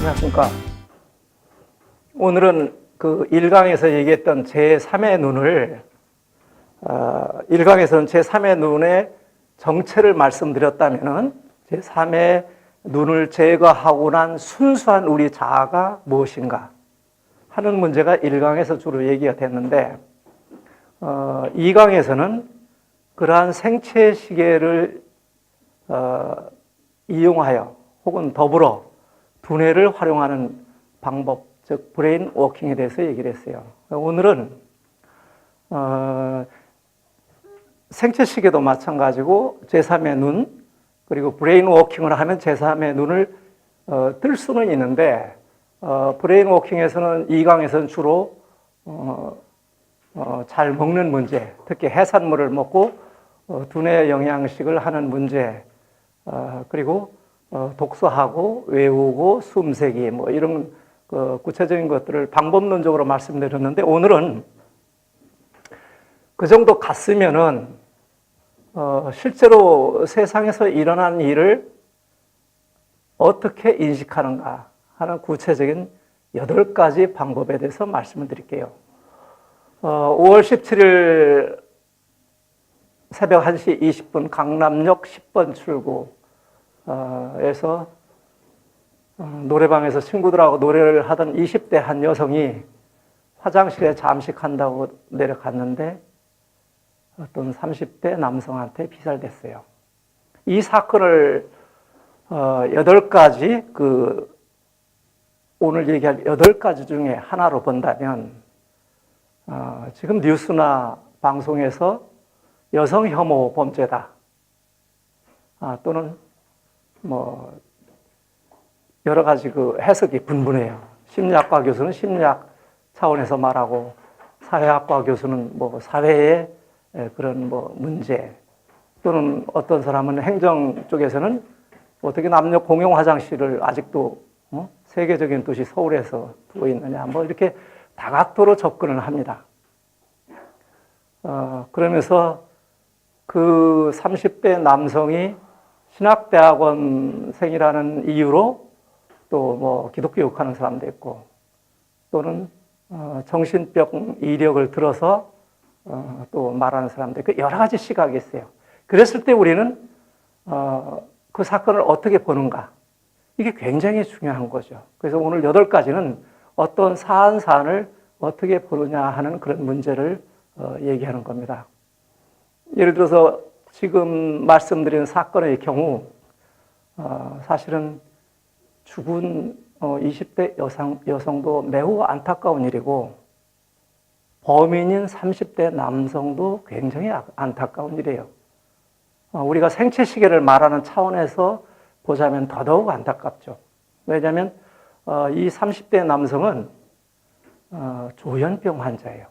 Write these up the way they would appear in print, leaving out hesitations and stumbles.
안녕하십니까. 오늘은 그 1강에서 얘기했던 제3의 눈을 1강에서는 제3의 눈의 정체를 말씀드렸다면 제3의 눈을 제거하고 난 순수한 우리 자아가 무엇인가 하는 문제가 1강에서 주로 얘기가 됐는데 2강에서는 그러한 생체 시계를 이용하여 혹은 더불어 두뇌를 활용하는 방법, 즉 브레인 워킹에 대해서 얘기를 했어요. 오늘은 생체 시계도 마찬가지고 제3의 눈, 그리고 브레인 워킹을 하면 제3의 눈을 뜰 수는 있는데 브레인 워킹에서는 2강에서는 주로 잘 먹는 문제, 특히 해산물을 먹고 두뇌 영양식을 하는 문제, 그리고 독서하고 외우고 숨세기 뭐 이런 구체적인 것들을 방법론적으로 말씀드렸는데 오늘은 그 정도 갔으면은 실제로 세상에서 일어난 일을 어떻게 인식하는가 하는 구체적인 8가지 방법에 대해서 말씀을 드릴게요. 5월 17일 새벽 1시 20분 강남역 10번 출구에서 노래방에서 친구들하고 노래를 하던 20대 한 여성이 화장실에 잠시 간다고 내려갔는데 어떤 30대 남성한테 피살됐어요. 이 사건을 8가지 오늘 얘기할 8가지 중에 하나로 본다면 지금 뉴스나 방송에서 여성 혐오 범죄다. 또는 뭐 여러 가지 해석이 분분해요. 심리학과 교수는 심리학 차원에서 말하고 사회학과 교수는 뭐 사회의 그런 문제, 또는 어떤 사람은 행정 쪽에서는 어떻게 남녀 공용 화장실을 아직도 세계적인 도시 서울에서 두고 있느냐, 뭐 이렇게 다각도로 접근을 합니다. 그러면서 그 30대 남성이 신학대학원생이라는 이유로 또 뭐 기독교 욕하는 사람도 있고, 또는 정신병 이력을 들어서 또 말하는 사람도 있고, 여러 가지 시각이 있어요. 그랬을 때 우리는 그 사건을 어떻게 보는가, 이게 굉장히 중요한 거죠. 그래서 오늘 8가지는 어떤 사안을 어떻게 보느냐 하는 그런 문제를 얘기하는 겁니다. 예를 들어서 지금 말씀드린 사건의 경우 사실은 죽은 20대 여성도 매우 안타까운 일이고 범인인 30대 남성도 굉장히 안타까운 일이에요. 우리가 생체 시계를 말하는 차원에서 보자면 더더욱 안타깝죠. 왜냐하면 이 30대 남성은 조현병 환자예요.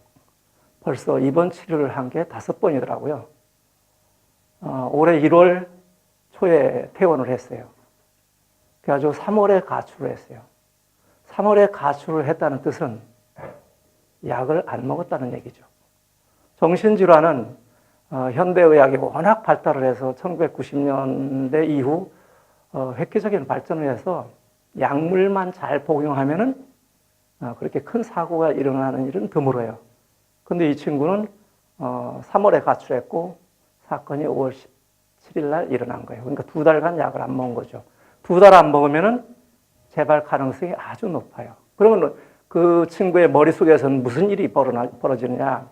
벌써 입원 치료를 한 게 5번이더라고요. 올해 1월 초에 퇴원을 했어요. 그래가지고 3월에 가출을 했어요. 3월에 가출을 했다는 뜻은 약을 안 먹었다는 얘기죠. 정신질환은 현대의학이 워낙 발달을 해서 1990년대 이후 획기적인 발전을 해서 약물만 잘 복용하면은 그렇게 큰 사고가 일어나는 일은 드물어요. 근데 이 친구는 3월에 가출했고 사건이 5월 17일 날 일어난 거예요. 그러니까 2달간 약을 안 먹은 거죠. 2달 안 먹으면은 재발 가능성이 아주 높아요. 그러면 그 친구의 머릿속에서는 무슨 일이 벌어지느냐?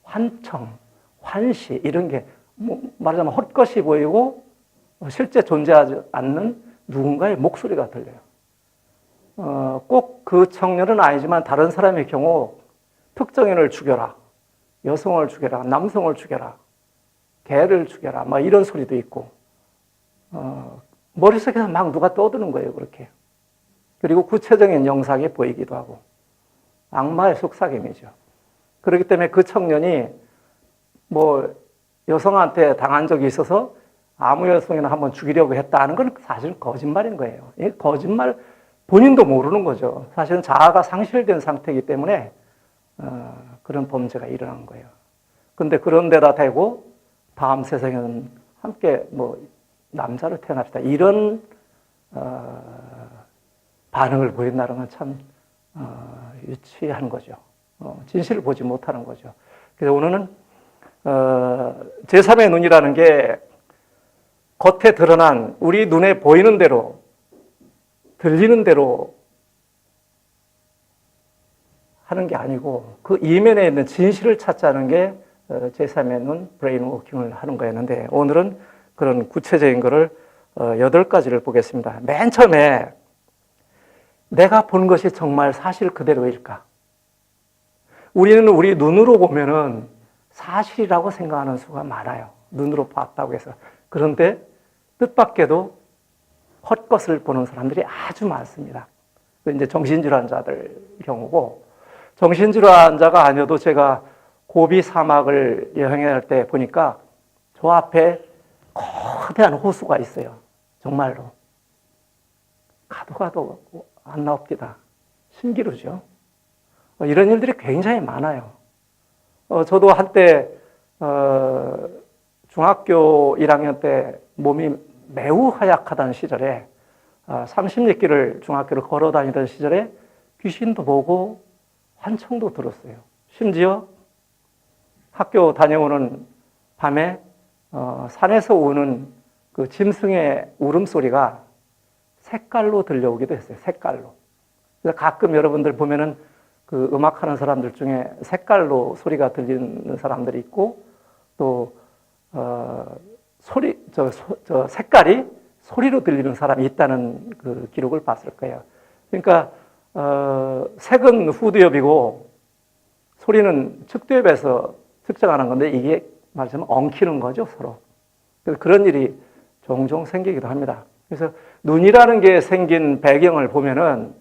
환청, 환시 이런 게 말하자면 헛것이 보이고 실제 존재하지 않는 누군가의 목소리가 들려요. 꼭 그 청년은 아니지만 다른 사람의 경우 특정인을 죽여라, 여성을 죽여라, 남성을 죽여라, 개를 죽여라, 막 이런 소리도 있고 머릿속에서 막 누가 떠드는 거예요, 그렇게. 그리고 구체적인 영상이 보이기도 하고 악마의 속삭임이죠. 그렇기 때문에 그 청년이 뭐 여성한테 당한 적이 있어서 아무 여성이나 한번 죽이려고 했다는 건 사실 거짓말인 거예요. 이 거짓말 본인도 모르는 거죠. 사실은 자아가 상실된 상태이기 때문에 그런 범죄가 일어난 거예요. 근데 그런 데다 대고 다음 세상에는 함께 뭐 남자를 태어납시다, 이런 반응을 보인다는 건 참 유치한 거죠. 진실을 보지 못하는 거죠. 그래서 오늘은 제3의 눈이라는 게 겉에 드러난 우리 눈에 보이는 대로 들리는 대로 하는 게 아니고 그 이면에 있는 진실을 찾자는 게 제3의 눈 브레인 워킹을 하는 거였는데 오늘은 그런 구체적인 거를 8가지를 보겠습니다. 맨 처음에 내가 본 것이 정말 사실 그대로일까? 우리는 우리 눈으로 보면은 사실이라고 생각하는 수가 많아요. 눈으로 봤다고 해서. 그런데 뜻밖에도 헛것을 보는 사람들이 아주 많습니다. 이제 정신질환자들 경우고, 정신질환자가 아니어도 제가 고비 사막을 여행할 때 보니까 저 앞에 거대한 호수가 있어요. 정말로. 가도 안 나옵니다. 신기루죠. 이런 일들이 굉장히 많아요. 저도 한때 중학교 1학년 때 몸이 매우 허약하던 시절에 30리길을 중학교를 걸어 다니던 시절에 귀신도 보고 환청도 들었어요. 심지어 학교 다녀오는 밤에 산에서 우는 그 짐승의 울음소리가 색깔로 들려오기도 했어요. 색깔로. 그래서 가끔 여러분들 보면은 그 음악하는 사람들 중에 색깔로 소리가 들리는 사람들이 있고 또 색깔이 소리로 들리는 사람이 있다는 그 기록을 봤을 거예요. 그러니까 색은 후두엽이고 소리는 측두엽에서 측정하는 건데 이게 말하자면 엉키는 거죠, 서로. 그래서 그런 일이 종종 생기기도 합니다. 그래서 눈이라는 게 생긴 배경을 보면은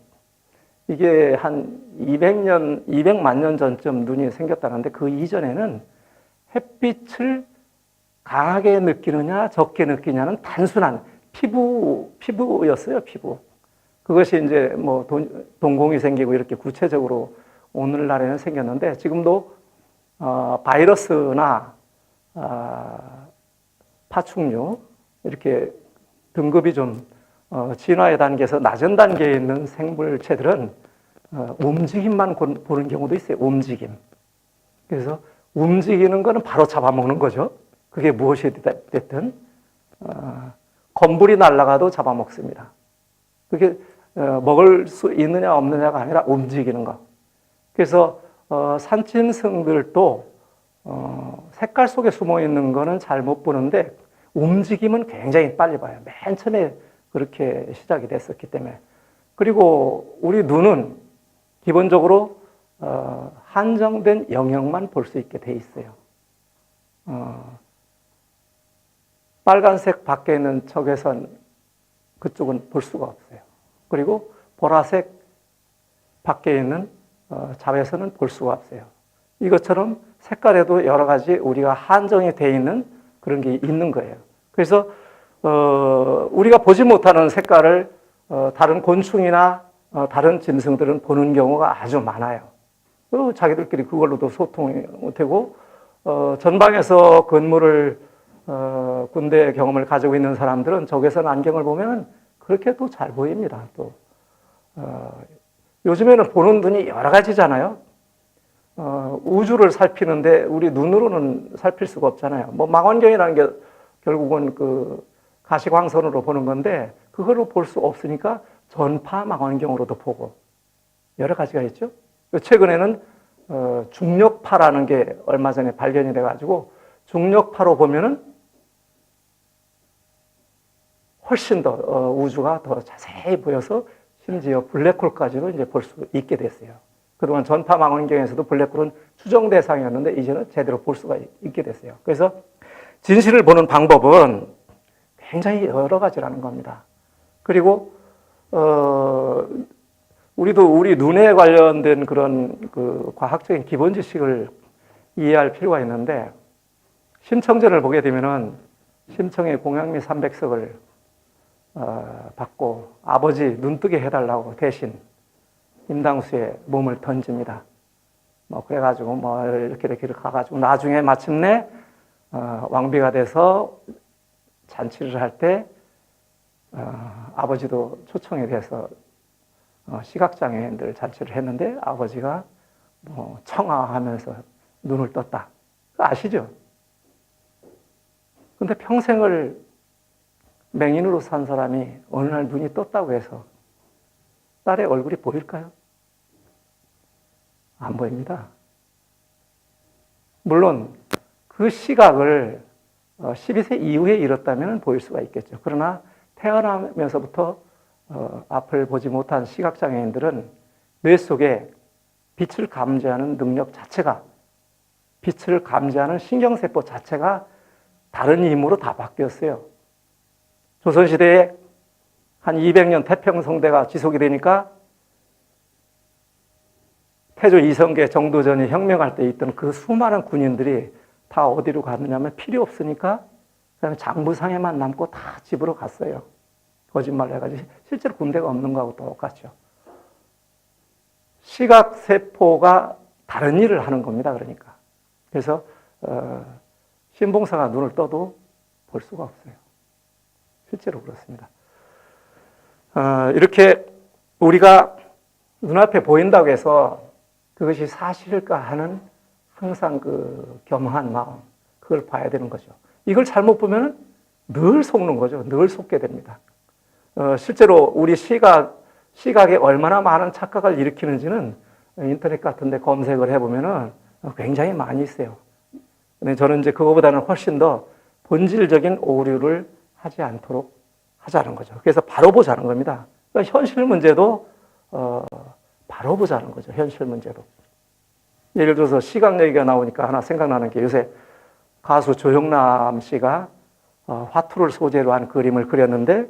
이게 한 200만 년 전쯤 눈이 생겼다는데 그 이전에는 햇빛을 강하게 느끼느냐 적게 느끼냐는 단순한 피부였어요, 피부. 그것이 이제 뭐 동공이 생기고 이렇게 구체적으로 오늘날에는 생겼는데 지금도 바이러스나 파충류 이렇게 등급이 좀 진화의 단계에서 낮은 단계에 있는 생물체들은 움직임만 보는 경우도 있어요. 움직임. 그래서 움직이는 거는 바로 잡아먹는 거죠. 그게 무엇이 됐든 건불이 날아가도 잡아먹습니다. 그게 먹을 수 있느냐 없느냐가 아니라 움직이는 거. 그래서 산짐승들도 색깔 속에 숨어 있는 거는 잘 못 보는데 움직임은 굉장히 빨리 봐요. 맨 처음에 그렇게 시작이 됐었기 때문에. 그리고 우리 눈은 기본적으로 한정된 영역만 볼 수 있게 돼 있어요. 빨간색 밖에 있는 적외선 그쪽은 볼 수가 없어요. 그리고 보라색 밖에 있는 자외선은 볼 수가 없어요. 이것처럼 색깔에도 여러 가지 우리가 한정이 되어 있는 그런 게 있는 거예요. 그래서 우리가 보지 못하는 색깔을 다른 곤충이나 다른 짐승들은 보는 경우가 아주 많아요. 자기들끼리 그걸로도 소통이 되고 전방에서 근무를 군대 경험을 가지고 있는 사람들은 적외선 안경을 보면 그렇게 또 잘 보입니다. 또 요즘에는 보는 눈이 여러 가지잖아요. 우주를 살피는데 우리 눈으로는 살필 수가 없잖아요. 뭐 망원경이라는 게 결국은 그 가시광선으로 보는 건데 그걸로 볼 수 없으니까 전파 망원경으로도 보고 여러 가지가 있죠. 최근에는 중력파라는 게 얼마 전에 발견이 돼가지고 중력파로 보면은 훨씬 더 우주가 더 자세히 보여서 심지어 블랙홀까지도 이제 볼 수 있게 됐어요. 그동안 전파 망원경에서도 블랙홀은 추정 대상이었는데 이제는 제대로 볼 수가 있게 됐어요. 그래서 진실을 보는 방법은 굉장히 여러 가지라는 겁니다. 그리고 우리도 우리 눈에 관련된 그런 그 과학적인 기본 지식을 이해할 필요가 있는데 심청전을 보게 되면은 심청의 공양미 300석을 받고 아버지 눈뜨게 해달라고 대신 임당수의 몸을 던집니다. 뭐 그래가지고 뭐 이렇게 가가지고 나중에 마침내 왕비가 돼서 잔치를 할 때 아버지도 초청이 돼서 시각장애인들 잔치를 했는데 아버지가 뭐 청아하면서 눈을 떴다. 아시죠? 근데 평생을 맹인으로 산 사람이 어느 날 눈이 떴다고 해서 딸의 얼굴이 보일까요? 안 보입니다. 물론 그 시각을 12세 이후에 잃었다면 보일 수가 있겠죠. 그러나 태어나면서부터 앞을 보지 못한 시각장애인들은 뇌 속에 빛을 감지하는 능력 자체가, 빛을 감지하는 신경세포 자체가 다른 힘으로 다 바뀌었어요. 조선시대에 한 200년 태평성대가 지속이 되니까 태조 이성계 정도전이 혁명할 때 있던 그 수많은 군인들이 다 어디로 갔느냐면 필요 없으니까 그냥 장부상에만 남고 다 집으로 갔어요. 거짓말 해가지고 실제로 군대가 없는 거하고 똑같죠. 시각세포가 다른 일을 하는 겁니다. 그러니까. 그래서 신봉사가 눈을 떠도 볼 수가 없어요. 실제로 그렇습니다. 이렇게 우리가 눈앞에 보인다고 해서 그것이 사실일까 하는 항상 그 겸허한 마음, 그걸 봐야 되는 거죠. 이걸 잘못 보면 늘 속는 거죠. 늘 속게 됩니다. 실제로 우리 시각에 얼마나 많은 착각을 일으키는지는 인터넷 같은 데 검색을 해보면은 굉장히 많이 있어요. 근데 저는 이제 그거보다는 훨씬 더 본질적인 오류를 하지 않도록 하자는 거죠. 그래서 바로 보자는 겁니다. 그러니까 현실 문제도 바로 보자는 거죠. 현실 문제도. 예를 들어서 시각 얘기가 나오니까 하나 생각나는 게 요새 가수 조영남 씨가 화투를 소재로 한 그림을 그렸는데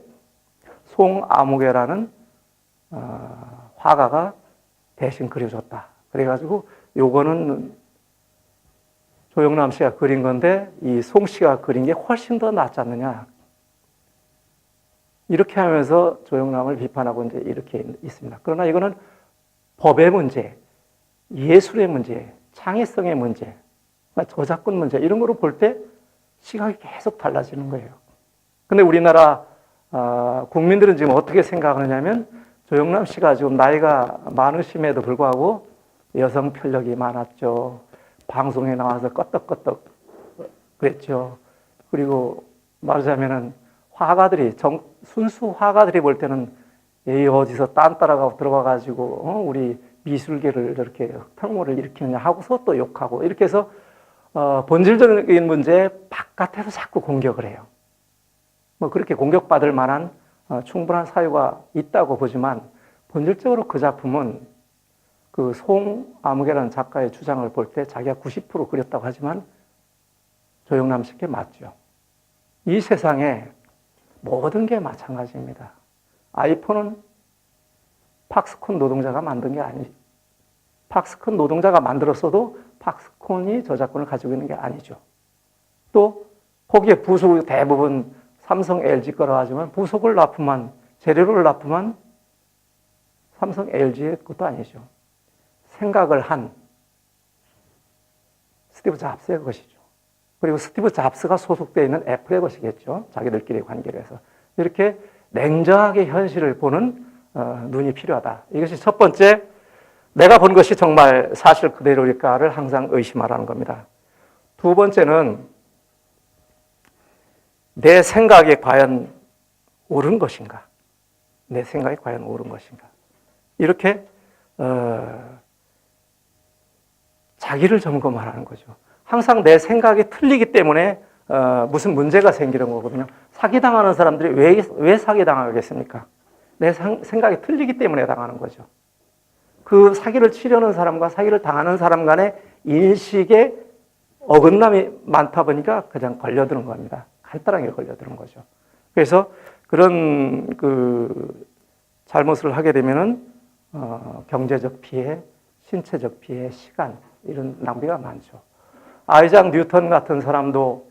송아무개라는 화가가 대신 그려줬다. 그래가지고 요거는 조영남 씨가 그린 건데 이 송 씨가 그린 게 훨씬 더 낫지 않느냐. 이렇게 하면서 조영남을 비판하고 이제 이렇게 있습니다. 그러나 이거는 법의 문제, 예술의 문제, 창의성의 문제, 저작권 문제 이런 거로 볼 때 시각이 계속 달라지는 거예요. 근데 우리나라 국민들은 지금 어떻게 생각하느냐면 조영남 씨가 지금 나이가 많으심에도 불구하고 여성 편력이 많았죠. 방송에 나와서 껐덕껐덕 그랬죠. 그리고 말하자면은 화가들이 순수 화가들이 볼 때는 이 어디서 딴 따라가고 들어가가지고 우리 미술계를 이렇게 흑탕물을 일으키느냐 하고서 또 욕하고 이렇게 해서 본질적인 문제 바깥에서 자꾸 공격을 해요. 뭐 그렇게 공격받을 만한 충분한 사유가 있다고 보지만 본질적으로 그 작품은 그 송아무개라는 작가의 주장을 볼 때 자기가 90% 그렸다고 하지만 조영남 씨께 맞죠. 이 세상에 모든 게 마찬가지입니다. 아이폰은 팍스콘 노동자가 만든 게 아니죠. 팍스콘 노동자가 만들었어도 팍스콘이 저작권을 가지고 있는 게 아니죠. 또 거기에 부속 대부분 삼성, LG 거라 하지만 부속을 납품한, 재료를 납품한 삼성, LG의 것도 아니죠. 생각을 한 스티브 잡스의 것이죠. 그리고 스티브 잡스가 소속되어 있는 애플의 것이겠죠. 자기들끼리 관계를 해서. 이렇게 냉정하게 현실을 보는 눈이 필요하다. 이것이 첫 번째, 내가 본 것이 정말 사실 그대로일까를 항상 의심하라는 겁니다. 두 번째는 내 생각이 과연 옳은 것인가? 내 생각이 과연 옳은 것인가? 이렇게 자기를 점검하라는 거죠. 항상 내 생각이 틀리기 때문에 무슨 문제가 생기는 거거든요. 사기당하는 사람들이 왜 사기당하겠습니까? 내 생각이 틀리기 때문에 당하는 거죠. 그 사기를 치려는 사람과 사기를 당하는 사람 간의 인식에 어긋남이 많다 보니까 그냥 걸려드는 겁니다. 간단하게 걸려드는 거죠. 그래서 그런 그 잘못을 하게 되면은 경제적 피해, 신체적 피해, 시간 이런 낭비가 많죠. 아이작 뉴턴 같은 사람도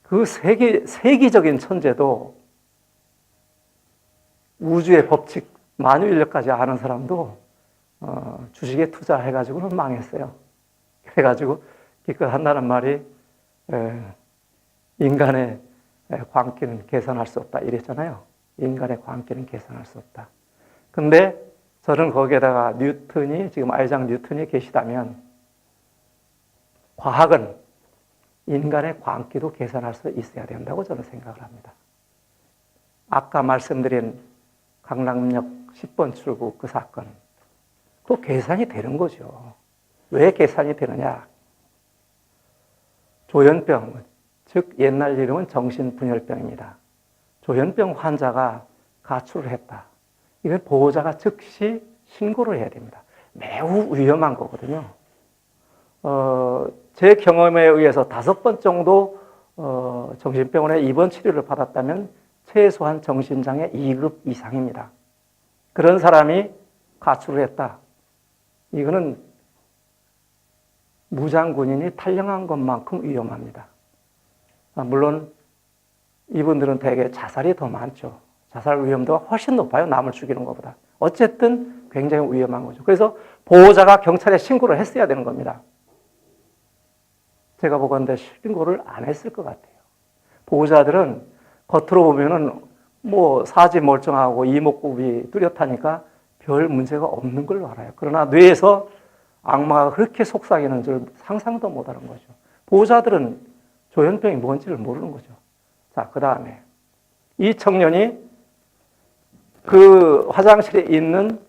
그 세계적인 천재도 우주의 법칙, 만유인력까지 아는 사람도 주식에 투자해가지고는 망했어요. 그래가지고 기껏 한다는 말이 인간의 광기는 계산할 수 없다 이랬잖아요. 인간의 광기는 계산할 수 없다. 근데 저는 거기에다가 지금 아이작 뉴턴이 계시다면 과학은 인간의 광기도 계산할 수 있어야 된다고 저는 생각을 합니다. 아까 말씀드린 강남역 10번 출구 그 사건, 그거 계산이 되는 거죠. 왜 계산이 되느냐? 조현병, 즉 옛날 이름은 정신분열병입니다. 조현병 환자가 가출을 했다. 이건 보호자가 즉시 신고를 해야 됩니다. 매우 위험한 거거든요. 제 경험에 의해서 5번 정도 정신병원에 입원 치료를 받았다면 최소한 정신장애 2급 이상입니다. 그런 사람이 가출을 했다. 이거는 무장군인이 탈영한 것만큼 위험합니다. 물론 이분들은 대개 자살이 더 많죠. 자살 위험도가 훨씬 높아요. 남을 죽이는 것보다. 어쨌든 굉장히 위험한 거죠. 그래서 보호자가 경찰에 신고를 했어야 되는 겁니다. 제가 보건대 신고를 안 했을 것 같아요. 보호자들은 겉으로 보면은 뭐 사지 멀쩡하고 이목구비 뚜렷하니까 별 문제가 없는 걸로 알아요. 그러나 뇌에서 악마가 그렇게 속삭이는 줄 상상도 못하는 거죠. 보호자들은 조현병이 뭔지를 모르는 거죠. 자, 그 다음에 이 청년이 그 화장실에 있는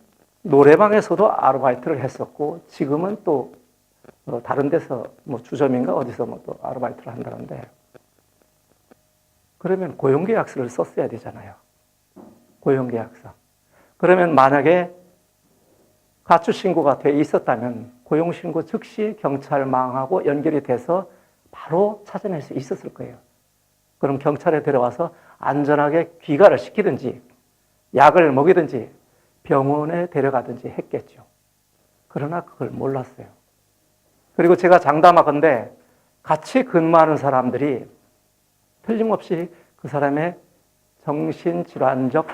노래방에서도 아르바이트를 했었고 지금은 또 다른 데서 뭐 주점인가 어디서 뭐 또 아르바이트를 한다는데, 그러면 고용계약서를 썼어야 되잖아요. 고용계약서. 그러면 만약에 가출신고가 돼 있었다면 고용신고 즉시 경찰망하고 연결이 돼서 바로 찾아낼 수 있었을 거예요. 그럼 경찰에 데려와서 안전하게 귀가를 시키든지 약을 먹이든지 병원에 데려가든지 했겠죠. 그러나 그걸 몰랐어요. 그리고 제가 장담하건대 같이 근무하는 사람들이 틀림없이 그 사람의 정신질환적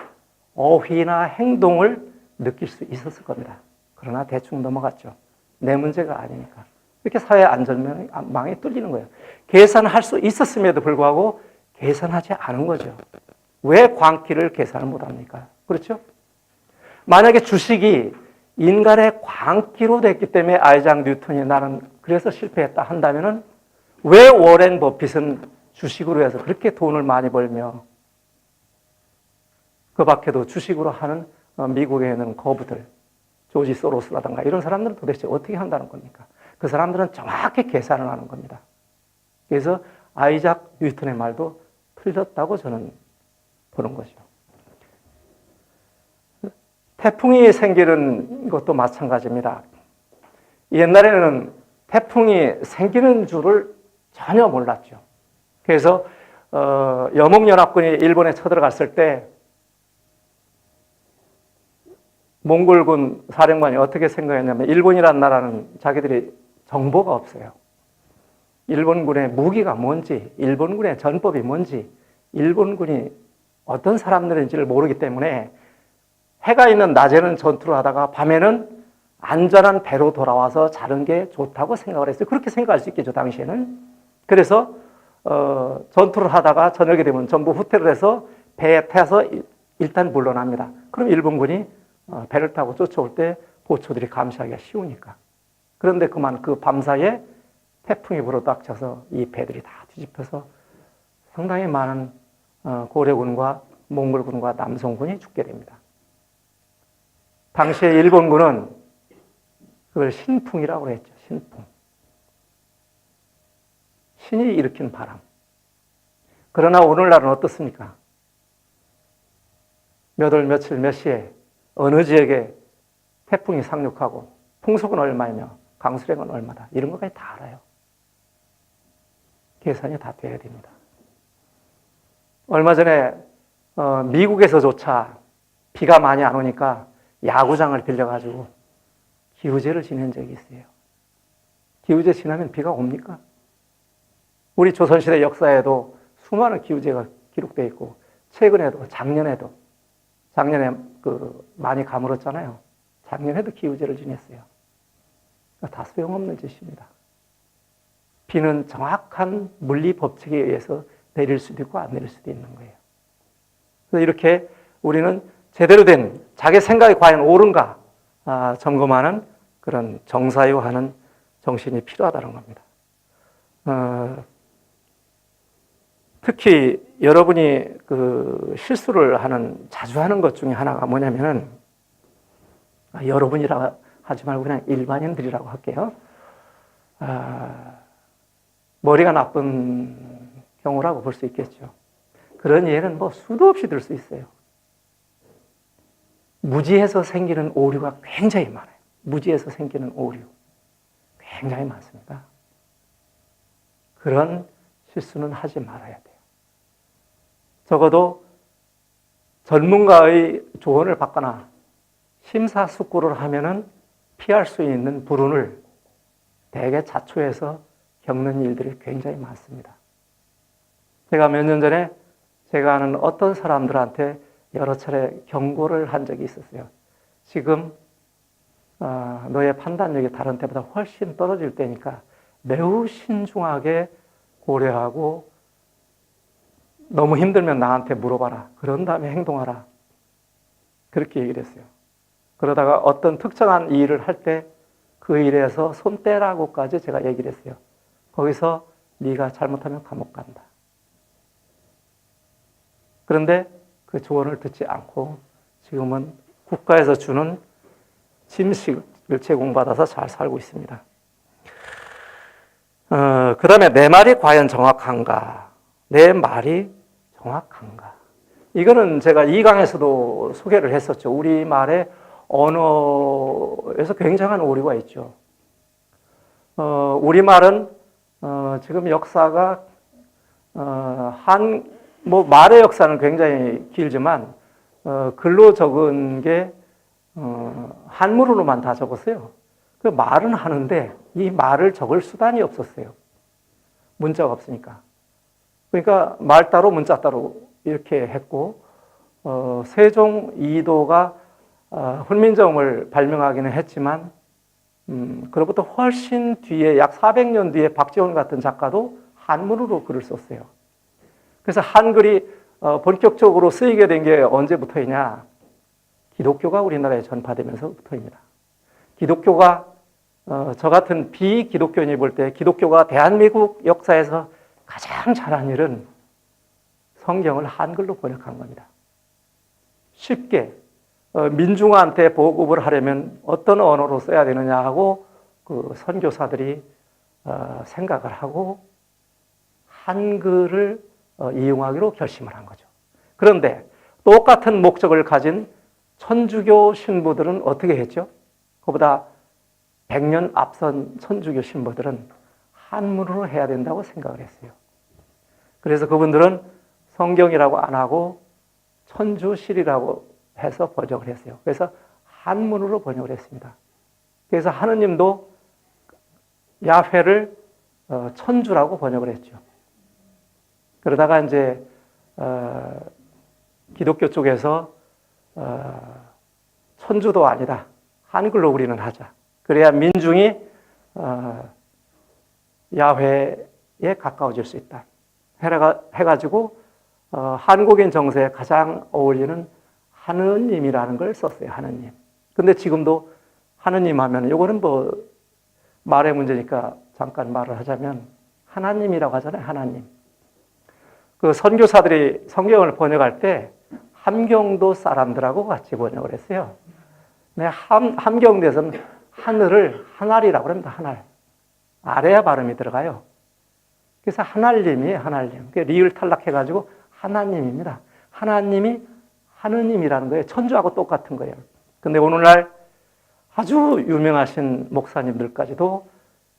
어휘나 행동을 느낄 수 있었을 겁니다. 그러나 대충 넘어갔죠. 내 문제가 아니니까. 이렇게 사회 안전망이 뚫리는 거예요. 계산할 수 있었음에도 불구하고 계산하지 않은 거죠. 왜 광기를 계산을 못합니까? 그렇죠? 만약에 주식이 인간의 광기로 됐기 때문에 아이작 뉴턴이 나는 그래서 실패했다 한다면은 왜 워렌 버핏은 주식으로 해서 그렇게 돈을 많이 벌며 그 밖에도 주식으로 하는 미국에 있는 거부들, 조지 소로스라든가 이런 사람들은 도대체 어떻게 한다는 겁니까? 그 사람들은 정확히 계산을 하는 겁니다. 그래서 아이작 뉴턴의 말도 틀렸다고 저는 보는 거죠. 태풍이 생기는 것도 마찬가지입니다. 옛날에는 태풍이 생기는 줄을 전혀 몰랐죠. 그래서 여몽연합군이 일본에 쳐들어갔을 때 몽골군 사령관이 어떻게 생각했냐면 일본이라는 나라는 자기들이 정보가 없어요. 일본군의 무기가 뭔지, 일본군의 전법이 뭔지, 일본군이 어떤 사람들인지를 모르기 때문에 해가 있는 낮에는 전투를 하다가 밤에는 안전한 배로 돌아와서 자는 게 좋다고 생각을 했어요. 그렇게 생각할 수 있겠죠, 당시에는. 그래서 전투를 하다가 저녁이 되면 전부 후퇴를 해서 배에 타서 일단 물러납니다. 그럼 일본군이 배를 타고 쫓아올 때 보초들이 감시하기가 쉬우니까. 그런데 그만 그 밤사이에 태풍이 불어닥쳐서 이 배들이 다 뒤집혀서 상당히 많은 고려군과 몽골군과 남송군이 죽게 됩니다. 당시에 일본군은 그걸 신풍이라고 했죠. 신풍. 신이 일으킨 바람. 그러나 오늘날은 어떻습니까? 몇 월 며칠 몇 시에 어느 지역에 태풍이 상륙하고 풍속은 얼마이며 강수량은 얼마다. 이런 것까지 다 알아요. 계산이 다 돼야 됩니다. 얼마 전에 미국에서조차 비가 많이 안 오니까 야구장을 빌려가지고 기우제를 지낸 적이 있어요. 기우제 지나면 비가 옵니까? 우리 조선시대 역사에도 수많은 기우제가 기록되어 있고 최근에도 작년에 많이 가물었잖아요. 작년에도 기우제를 지냈어요. 다 소용없는 짓입니다. 비는 정확한 물리 법칙에 의해서 내릴 수도 있고 안 내릴 수도 있는 거예요. 그래서 이렇게 우리는 제대로 된 자기 생각이 과연 옳은가 점검하는 그런 정사유하는 정신이 필요하다는 겁니다. 특히 여러분이 그 실수를 자주 하는 것 중에 하나가 뭐냐면은, 여러분이라 하지 말고 그냥 일반인들이라고 할게요. 머리가 나쁜 경우라고 볼 수 있겠죠. 그런 예는 뭐 수도 없이 들 수 있어요. 무지에서 생기는 오류가 굉장히 많아요. 무지에서 생기는 오류 굉장히 많습니다. 그런 실수는 하지 말아야 돼요. 적어도 전문가의 조언을 받거나 심사숙고를 하면은 피할 수 있는 불운을 대개 자초해서 겪는 일들이 굉장히 많습니다. 제가 몇 년 전에 제가 아는 어떤 사람들한테 여러 차례 경고를 한 적이 있었어요. 지금 너의 판단력이 다른 때보다 훨씬 떨어질 때니까 매우 신중하게 고려하고 너무 힘들면 나한테 물어봐라. 그런 다음에 행동하라. 그렇게 얘기를 했어요. 그러다가 어떤 특정한 일을 할 때 그 일에서 손 떼라고까지 제가 얘기를 했어요. 거기서 네가 잘못하면 감옥 간다. 그런데 그 조언을 듣지 않고 지금은 국가에서 주는 짐식을 제공받아서 잘 살고 있습니다. 그 다음에 내 말이 과연 정확한가? 내 말이 정확한가? 이거는 제가 이 강에서도 소개를 했었죠. 우리말의 언어에서 굉장한 오류가 있죠. 우리말은 지금 역사가 말의 역사는 굉장히 길지만 글로 적은 게 한문으로만 다 적었어요. 그 말은 하는데 이 말을 적을 수단이 없었어요. 문자가 없으니까. 그러니까 말 따로 문자 따로 이렇게 했고 세종 이도가 훈민정음을 발명하기는 했지만 그로부터 훨씬 뒤에 약 400년 뒤에 박지원 같은 작가도 한문으로 글을 썼어요. 그래서 한글이 본격적으로 쓰이게 된 게 언제부터이냐? 기독교가 우리나라에 전파되면서부터입니다. 기독교가 저 같은 비기독교인이 볼 때 기독교가 대한민국 역사에서 가장 잘한 일은 성경을 한글로 번역한 겁니다. 쉽게 민중한테 보급을 하려면 어떤 언어로 써야 되느냐 하고 그 선교사들이 생각을 하고 한글을 이용하기로 결심을 한 거죠. 그런데 똑같은 목적을 가진 천주교 신부들은 어떻게 했죠? 그보다 100년 앞선 천주교 신부들은 한문으로 해야 된다고 생각을 했어요. 그래서 그분들은 성경이라고 안 하고 천주실이라고 해서 번역을 했어요. 그래서 한문으로 번역을 했습니다. 그래서 하느님도 야훼를 천주라고 번역을 했죠. 그러다가 이제 기독교 쪽에서 천주도 아니다. 한글로 우리는 하자. 그래야 민중이 야훼에 가까워질 수 있다. 해가지고 한국인 정서에 가장 어울리는 하느님이라는 걸 썼어요. 하느님. 근데 지금도 하느님 하면 이거는 뭐 말의 문제니까 잠깐 말을 하자면 하나님이라고 하잖아요. 하나님. 그 선교사들이 성경을 번역할 때 함경도 사람들하고 같이 번역을 했어요. 네, 함경도에서는 하늘을 하날이라고 합니다. 하날. 아래야 발음이 들어가요. 그래서 하날님이에요. 하날님. 리을 탈락해가지고 하나님입니다. 하나님이 하느님이라는 거예요. 천주하고 똑같은 거예요. 근데 오늘날 아주 유명하신 목사님들까지도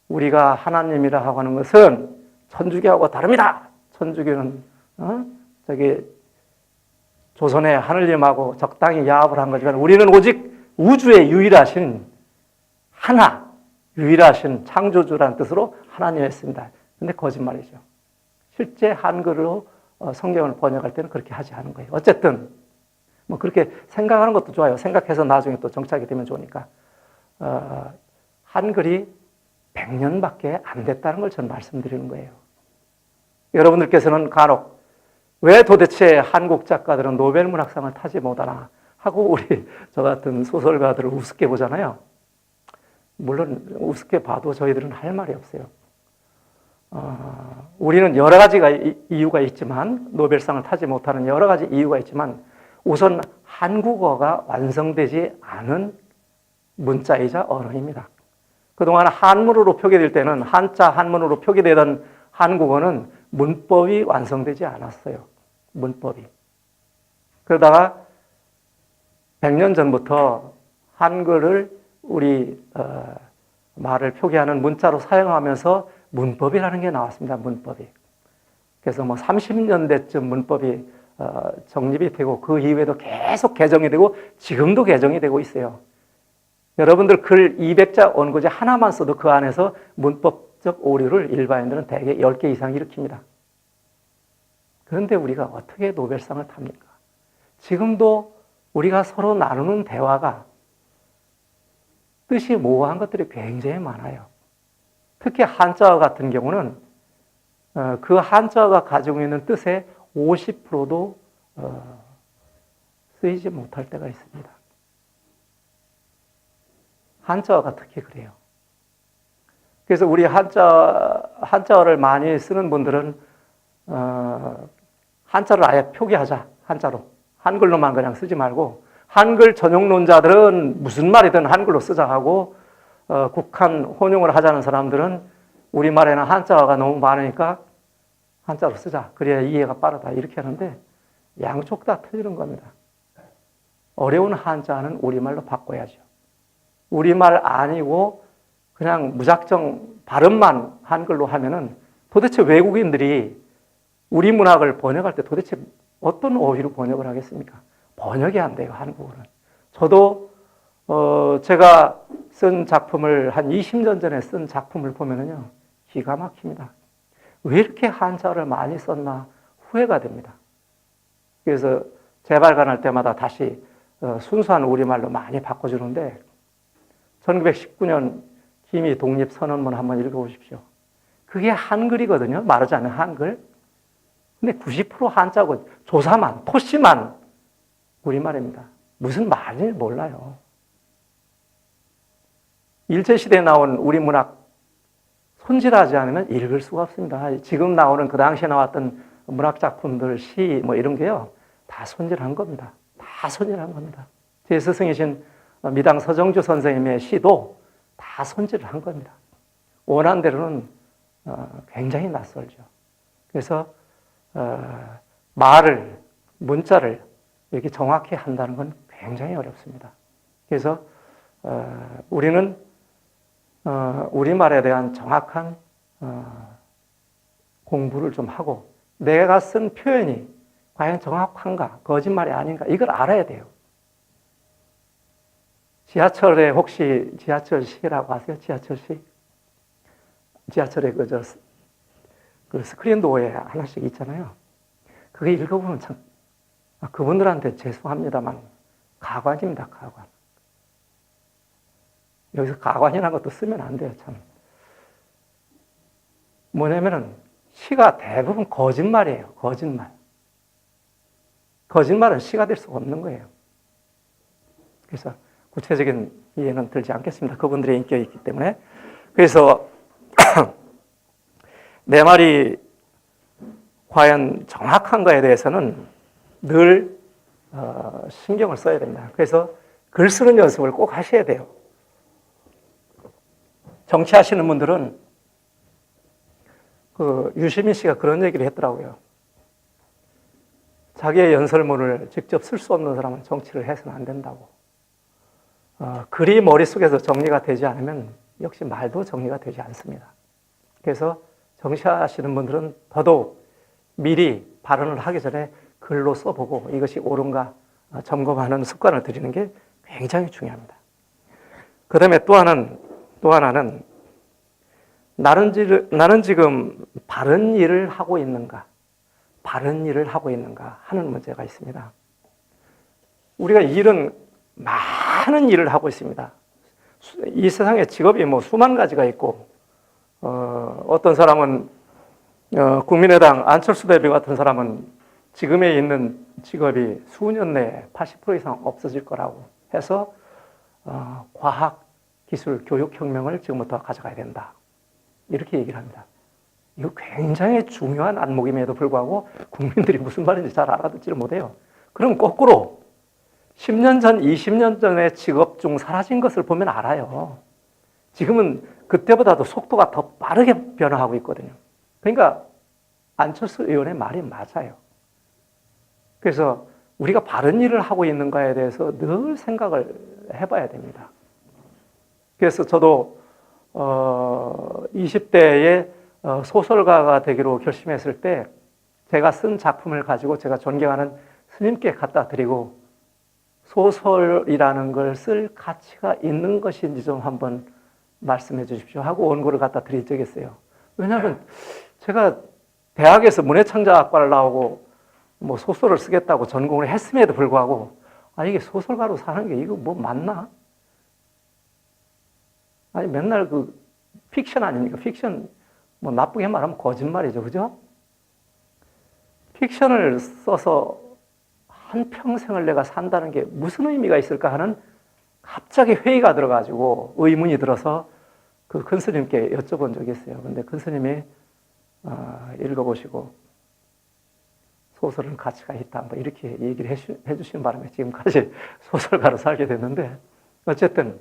우리가 하나님이라 하고 하는 것은 천주교하고 다릅니다. 천주교는 조선의 하느님하고 적당히 야합을 한 거지만 우리는 오직 우주의 유일하신 하나, 유일하신 창조주라는 뜻으로 하나님이었습니다. 근데 거짓말이죠. 실제 한글로 성경을 번역할 때는 그렇게 하지 않은 거예요. 어쨌든 뭐 그렇게 생각하는 것도 좋아요. 생각해서 나중에 또 정착이 되면 좋으니까. 한글이 100년밖에 안 됐다는 걸 저는 말씀드리는 거예요. 여러분들께서는 간혹 왜 도대체 한국 작가들은 노벨 문학상을 타지 못하나 하고 우리 저 같은 소설가들을 우습게 보잖아요. 물론 우습게 봐도 저희들은 할 말이 없어요. 우리는 여러 가지가 이유가 있지만, 노벨상을 타지 못하는 여러 가지 이유가 있지만, 우선 한국어가 완성되지 않은 문자이자 언어입니다. 그동안 한문으로 표기될 때는, 한자 한문으로 표기되던 한국어는 문법이 완성되지 않았어요. 문법이. 그러다가 100년 전부터 한글을 우리 말을 표기하는 문자로 사용하면서 문법이라는 게 나왔습니다. 문법이. 그래서 뭐 30년대쯤 문법이 정립이 되고 그 이후에도 계속 개정이 되고 지금도 개정이 되고 있어요. 여러분들 글 200자 원고지 하나만 써도 그 안에서 문법적 오류를 일반인들은 대개 10개 이상 일으킵니다. 그런데 우리가 어떻게 노벨상을 탑니까? 지금도 우리가 서로 나누는 대화가 뜻이 모호한 것들이 굉장히 많아요. 특히 한자어 같은 경우는 그 한자어가 가지고 있는 뜻의 50%도 쓰이지 못할 때가 있습니다. 한자어가 특히 그래요. 그래서 우리 한자어를 많이 쓰는 분들은 한자를 아예 표기하자, 한자로. 한글로만 그냥 쓰지 말고, 한글 전용론자들은 무슨 말이든 한글로 쓰자 하고, 국한 혼용을 하자는 사람들은 우리말에는 한자어가 너무 많으니까 한자로 쓰자. 그래야 이해가 빠르다. 이렇게 하는데 양쪽 다 틀리는 겁니다. 어려운 한자는 우리말로 바꿔야죠. 우리말 아니고 그냥 무작정 발음만 한글로 하면은 도대체 외국인들이 우리 문학을 번역할 때 도대체 어떤 어휘로 번역을 하겠습니까? 번역이 안 돼요, 한국어는. 저도 제가 쓴 작품을 한 20년 전에 쓴 작품을 보면은요, 기가 막힙니다. 왜 이렇게 한자어를 많이 썼나 후회가 됩니다. 그래서 재발간할 때마다 다시 순수한 우리말로 많이 바꿔주는데 1919년 김이 독립선언문 한번 읽어보십시오. 그게 한글이거든요. 말하자면 한글. 근데 90% 한자고 조사만, 토씨만 우리말입니다. 무슨 말인지 몰라요. 일제시대에 나온 우리 문학 손질하지 않으면 읽을 수가 없습니다. 지금 나오는 그 당시에 나왔던 문학작품들, 시 뭐 이런 게요. 다 손질한 겁니다. 다 손질한 겁니다. 제 스승이신 미당 서정주 선생님의 시도 다 손질을 한 겁니다. 원한 대로는 굉장히 낯설죠. 그래서 말을, 문자를 이렇게 정확히 한다는 건 굉장히 어렵습니다. 그래서 우리는 우리말에 대한 정확한 공부를 좀 하고 내가 쓴 표현이 과연 정확한가, 거짓말이 아닌가 이걸 알아야 돼요. 지하철에 혹시 지하철 시라고 아세요? 지하철 시? 지하철에 그 스크린 도어에 하나씩 있잖아요. 그게 읽어보면 참 그분들한테 죄송합니다만 가관입니다. 가관. 여기서 가관이라는 것도 쓰면 안 돼요. 참. 뭐냐면은 시가 대부분 거짓말이에요. 거짓말. 거짓말은 시가 될 수가 없는 거예요. 그래서 구체적인 이해는 들지 않겠습니다. 그분들의 인격이 있기 때문에. 그래서 내 말이 과연 정확한가에 대해서는 늘 신경을 써야 됩니다. 그래서 글 쓰는 연습을 꼭 하셔야 돼요. 정치하시는 분들은 유시민 씨가 그런 얘기를 했더라고요. 자기의 연설문을 직접 쓸 수 없는 사람은 정치를 해서는 안 된다고. 글이 머릿속에서 정리가 되지 않으면 역시 말도 정리가 되지 않습니다. 그래서 정치하시는 분들은 더더욱 미리 발언을 하기 전에 글로 써보고 이것이 옳은가 점검하는 습관을 들이는 게 굉장히 중요합니다. 그 다음에 또 하나는 나는 지금 바른 일을 하고 있는가 하는 문제가 있습니다. 우리가 많은 일을 하고 있습니다. 이 세상에 직업이 수만 가지가 있고, 어떤 사람은 국민의당 안철수 대표 같은 사람은 지금에 있는 직업이 수년 내에 80% 이상 없어질 거라고 해서 과학, 기술, 교육혁명을 지금부터 가져가야 된다. 이렇게 얘기를 합니다. 이거 굉장히 중요한 안목임에도 불구하고 국민들이 무슨 말인지 잘 알아듣지를 못해요. 그럼 거꾸로 10년 전, 20년 전의 직업 중 사라진 것을 보면 알아요. 지금은 그때보다도 속도가 더 빠르게 변화하고 있거든요. 그러니까 안철수 의원의 말이 맞아요. 그래서 우리가 바른 일을 하고 있는가에 대해서 늘 생각을 해봐야 됩니다. 그래서 저도 20대에 소설가가 되기로 결심했을 때 제가 쓴 작품을 가지고 제가 존경하는 스님께 갖다 드리고 소설이라는 걸 쓸 가치가 있는 것인지 좀 한번 말씀해 주십시오 하고 원고를 갖다 드린 적이 있어요. 왜냐하면 제가 대학에서 문해창작학과를 나오고 뭐 소설을 쓰겠다고 전공을 했음에도 불구하고 이게 소설가로 사는 게 이거 뭐 맞나? 아니 맨날 그 픽션 아닙니까? 픽션 뭐 나쁘게 말하면 거짓말이죠. 그죠? 픽션을 써서 한평생을 내가 산다는 게 무슨 의미가 있을까 하는 갑자기 회의가 들어가지고 의문이 들어서 그 큰 스님께 여쭤본 적이 있어요. 근데 큰 스님이 읽어보시고 소설은 가치가 있다. 뭐 이렇게 얘기를 해주시는 바람에 지금까지 소설가로 살게 됐는데 어쨌든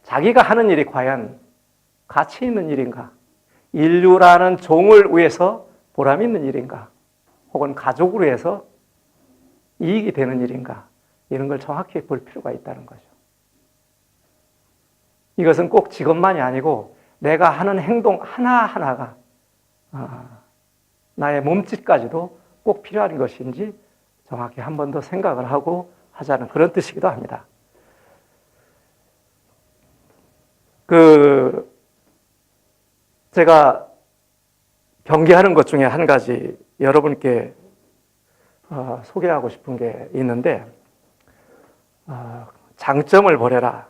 자기가 하는 일이 과연 가치 있는 일인가? 인류라는 종을 위해서 보람 있는 일인가? 혹은 가족을 위해서 이익이 되는 일인가? 이런 걸 정확히 볼 필요가 있다는 거죠. 이것은 꼭 직업만이 아니고 내가 하는 행동 하나하나가 나의 몸짓까지도 꼭 필요한 것인지 정확히 한 번 더 생각을 하고 하자는 그런 뜻이기도 합니다. 제가 경계하는 것 중에 한 가지 여러분께 소개하고 싶은 게 있는데 장점을 버려라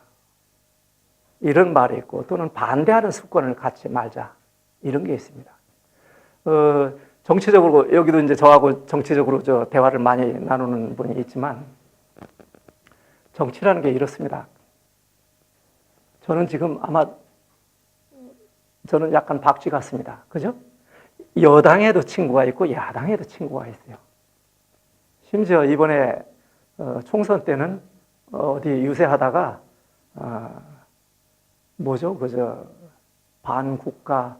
이런 말이 있고 또는 반대하는 습관을 갖지 말자 이런 게 있습니다. 정치적으로 여기도 이제 저하고 정치적으로 대화를 많이 나누는 분이 있지만 정치라는 게 이렇습니다. 저는 지금 저는 약간 박쥐 같습니다. 그죠? 여당에도 친구가 있고 야당에도 친구가 있어요. 심지어 이번에 총선 때는 어디 유세하다가 반국가로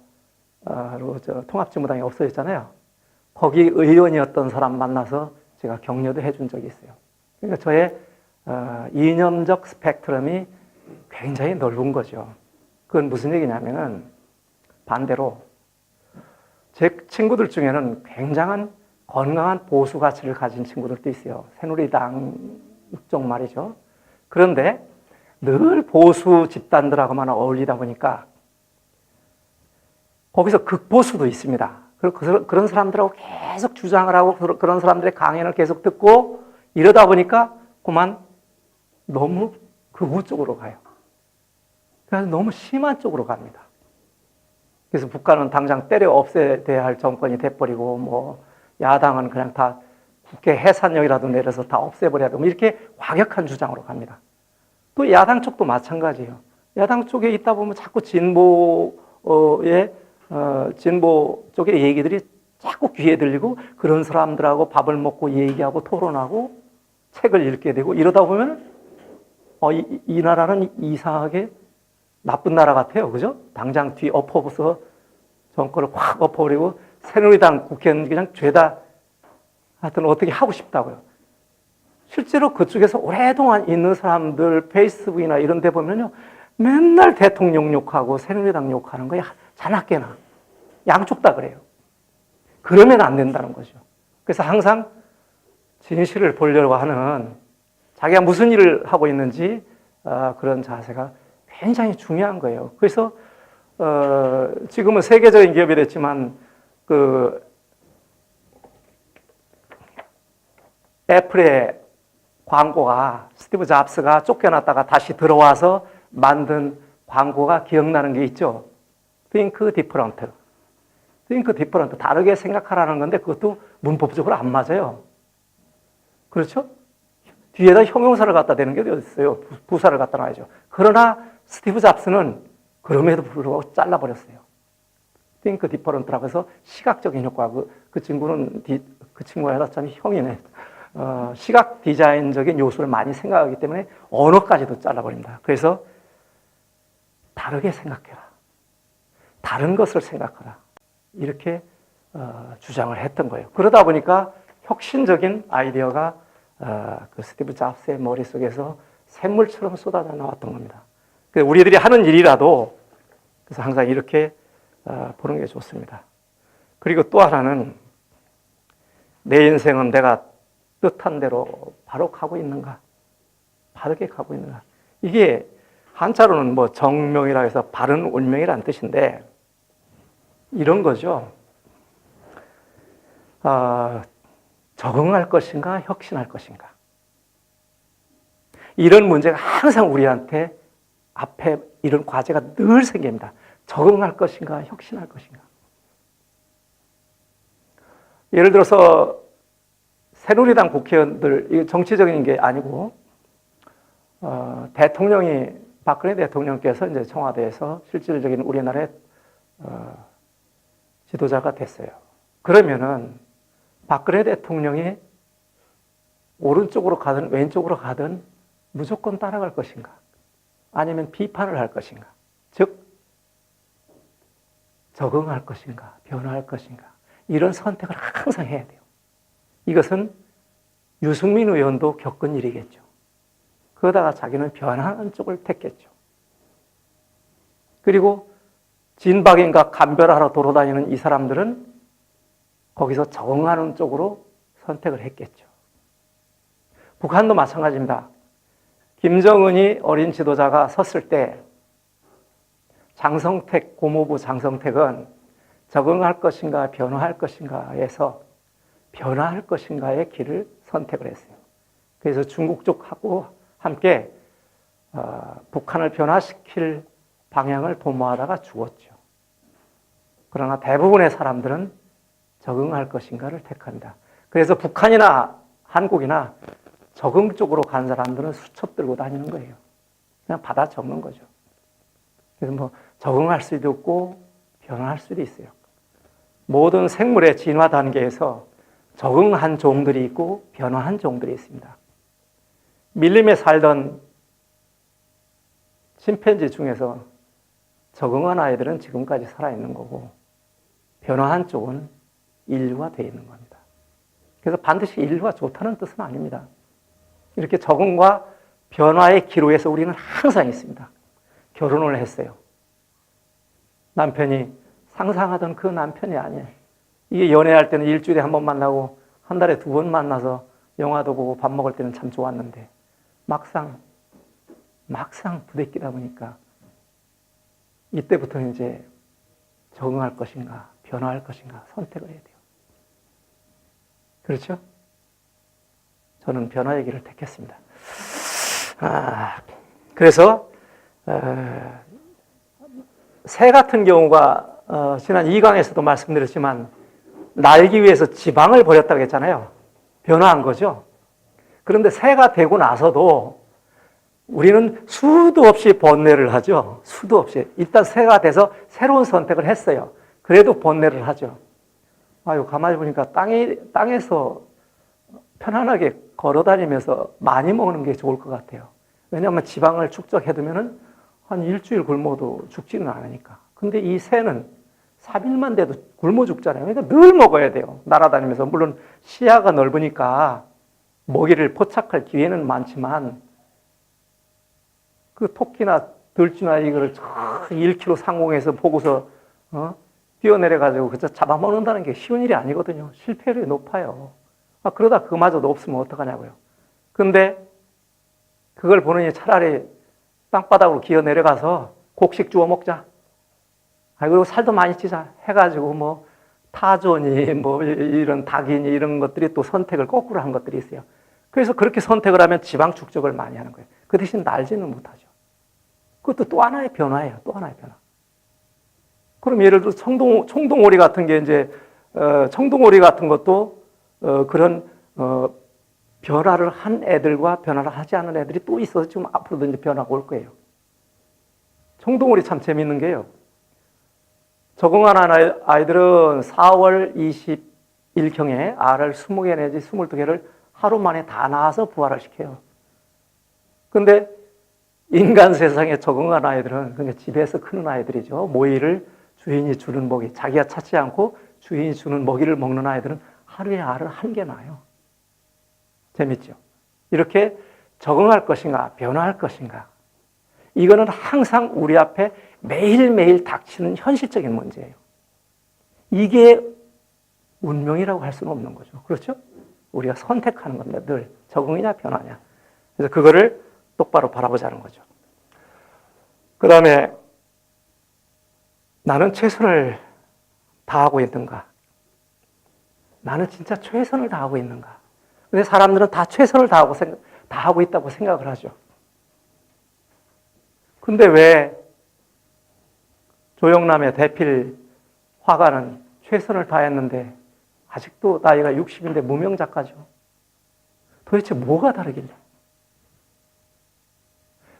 통합진보당이 없어졌잖아요. 거기 의원이었던 사람 만나서 제가 격려도 해준 적이 있어요. 그러니까 저의 이념적 스펙트럼이 굉장히 넓은 거죠. 그건 무슨 얘기냐면은 반대로 제 친구들 중에는 굉장한 건강한 보수 가치를 가진 친구들도 있어요. 새누리당 쪽 말이죠. 그런데 늘 보수 집단들하고만 어울리다 보니까 거기서 극보수도 있습니다. 그런 사람들하고 계속 주장을 하고 그런 사람들의 강연을 계속 듣고 이러다 보니까 그만 너무 극우 쪽으로 가요. 그래서 너무 심한 쪽으로 갑니다. 그래서 북한은 당장 때려 없애야 할 정권이 돼버리고 뭐 야당은 그냥 다 국회 해산령이라도 내려서 다 없애버려야 되고 이렇게 과격한 주장으로 갑니다. 또 야당 쪽도 마찬가지예요. 야당 쪽에 있다 보면 자꾸 진보 쪽의 얘기들이 자꾸 귀에 들리고 그런 사람들하고 밥을 먹고 얘기하고 토론하고 책을 읽게 되고 이러다 보면 이 나라는 이상하게 나쁜 나라 같아요. 그죠? 당장 뒤 엎어서 정권을 확 엎어버리고 새누리당 국회는 그냥 죄다 하여튼 어떻게 하고 싶다고요. 실제로 그쪽에서 오랫동안 있는 사람들 페이스북이나 이런 데 보면요. 맨날 대통령 욕하고 새누리당 욕하는 거야. 자나깨나. 양쪽 다 그래요. 그러면 안 된다는 거죠. 그래서 항상 진실을 보려고 하는 자기가 무슨 일을 하고 있는지 그런 자세가 굉장히 중요한 거예요. 그래서 지금은 세계적인 기업이 됐지만 애플의 광고가 스티브 잡스가 쫓겨났다가 다시 들어와서 만든 광고가 기억나는 게 있죠. Think different. Think different. 다르게 생각하라는 건데 그것도 문법적으로 안 맞아요. 그렇죠? 뒤에다 형용사를 갖다 대는 게 어디 있어요? 부사를 갖다 놔야죠. 그러나 스티브 잡스는 그럼에도 불구하고 잘라버렸어요. think different라고 해서 시각적인 효과. 그 친구는, 그 친구가 참 형이네. 시각 디자인적인 요소를 많이 생각하기 때문에 언어까지도 잘라버립니다. 그래서 다르게 생각해라. 다른 것을 생각하라. 이렇게 주장을 했던 거예요. 그러다 보니까 혁신적인 아이디어가 그 스티브 잡스의 머릿속에서 샘물처럼 쏟아져 나왔던 겁니다. 우리들이 하는 일이라도 그래서 항상 이렇게 보는 게 좋습니다. 그리고 또 하나는 내 인생은 내가 뜻한 대로 바로 가고 있는가? 바르게 가고 있는가? 이게 한자로는 뭐 정명이라 해서 바른 운명이라는 뜻인데 이런 거죠. 적응할 것인가, 혁신할 것인가. 이런 문제가 항상 우리한테 앞에 이런 과제가 늘 생깁니다. 적응할 것인가, 혁신할 것인가. 예를 들어서 새누리당 국회의원들, 이거 정치적인 게 아니고 박근혜 대통령께서 이제 청와대에서 실질적인 우리나라의 지도자가 됐어요. 그러면은 박근혜 대통령이 오른쪽으로 가든 왼쪽으로 가든 무조건 따라갈 것인가? 아니면 비판을 할 것인가? 즉, 적응할 것인가? 변화할 것인가? 이런 선택을 항상 해야 돼요. 이것은 유승민 의원도 겪은 일이겠죠. 그러다가 자기는 변화하는 쪽을 택했죠. 그리고 진박인과 감별하러 돌아다니는 이 사람들은 거기서 적응하는 쪽으로 선택을 했겠죠. 북한도 마찬가지입니다. 김정은이 어린 지도자가 섰을 때 장성택, 고모부 장성택은 적응할 것인가 변화할 것인가에서 변화할 것인가의 길을 선택을 했어요. 그래서 중국 쪽하고 함께 북한을 변화시킬 방향을 도모하다가 죽었죠. 그러나 대부분의 사람들은 적응할 것인가를 택합니다. 그래서 북한이나 한국이나 적응 쪽으로 간 사람들은 수첩 들고 다니는 거예요. 그냥 받아 적는 거죠. 그래서 뭐 적응할 수도 있고 변화할 수도 있어요. 모든 생물의 진화 단계에서 적응한 종들이 있고 변화한 종들이 있습니다. 밀림에 살던 침팬지 중에서 적응한 아이들은 지금까지 살아있는 거고 변화한 쪽은 인류화되어 있는 겁니다. 그래서 반드시 인류가 좋다는 뜻은 아닙니다. 이렇게 적응과 변화의 기로에서 우리는 항상 있습니다. 결혼을 했어요. 남편이 상상하던 그 남편이 아니에요. 이게 연애할 때는 일주일에 한 번 만나고 한 달에 2번 만나서 영화도 보고 밥 먹을 때는 참 좋았는데 막상 부대끼다 보니까 이때부터 이제 적응할 것인가 변화할 것인가 선택을 해야 돼요. 그렇죠? 저는 변화의 길을 택했습니다. 그래서 새 같은 경우가 지난 2강에서도 말씀드렸지만 날기 위해서 지방을 버렸다고 했잖아요. 변화한 거죠. 그런데 새가 되고 나서도 우리는 수도 없이 번뇌를 하죠. 수도 없이. 일단 새가 돼서 새로운 선택을 했어요. 그래도 번뇌를 하죠. 가만히 보니까 땅에서 편안하게 걸어 다니면서 많이 먹는 게 좋을 것 같아요. 왜냐하면 지방을 축적해두면은 한 일주일 굶어도 죽지는 않으니까. 근데 이 새는 3일만 돼도 굶어 죽잖아요. 그러니까 늘 먹어야 돼요. 날아다니면서. 물론 시야가 넓으니까 먹이를 포착할 기회는 많지만 그 토끼나 들쥐나 이거를 1km 상공에서 보고서 뛰어내려가지고 그저 잡아먹는다는 게 쉬운 일이 아니거든요. 실패율이 높아요. 그러다 그마저도 없으면 어떡하냐고요. 근데 그걸 보느니 차라리 땅바닥으로 기어 내려가서 곡식 주워 먹자. 그리고 살도 많이 찌자 해가지고 뭐 타조니 뭐 이런 닭이니 이런 것들이 또 선택을 거꾸로 한 것들이 있어요. 그래서 그렇게 선택을 하면 지방 축적을 많이 하는 거예요. 그 대신 날지는 못하죠. 그것도 또 하나의 변화예요. 또 하나의 변화. 그럼 예를 들어 청동오리 같은 게 이제 청동오리 같은 것도 그런 변화를 한 애들과 변화를 하지 않은 애들이 또 있어서 지금 앞으로도 이제 변화가 올 거예요. 청동월이 참 재밌는 게요. 적응한 아이들은 4월 20일경에 알을 20개 내지 22개를 하루 만에 다 낳아서 부화를 시켜요. 근데 인간 세상에 적응한 아이들은 그냥 집에서 크는 아이들이죠. 모이를 주인이 주는 먹이, 자기가 찾지 않고 주인이 주는 먹이를 먹는 아이들은 하루에 알을 1개 낳아요. 재밌죠? 이렇게 적응할 것인가, 변화할 것인가. 이거는 항상 우리 앞에 매일매일 닥치는 현실적인 문제예요. 이게 운명이라고 할 수는 없는 거죠. 그렇죠? 우리가 선택하는 겁니다. 늘 적응이냐 변화냐. 그래서 그거를 똑바로 바라보자는 거죠. 그 다음에 나는 최선을 다하고 있는가? 나는 진짜 최선을 다하고 있는가? 근데 사람들은 다 최선을 다하고 있다고 생각을 하죠. 근데 왜 조영남의 대필 화가는 최선을 다했는데 아직도 나이가 60인데 무명 작가죠. 도대체 뭐가 다르길래?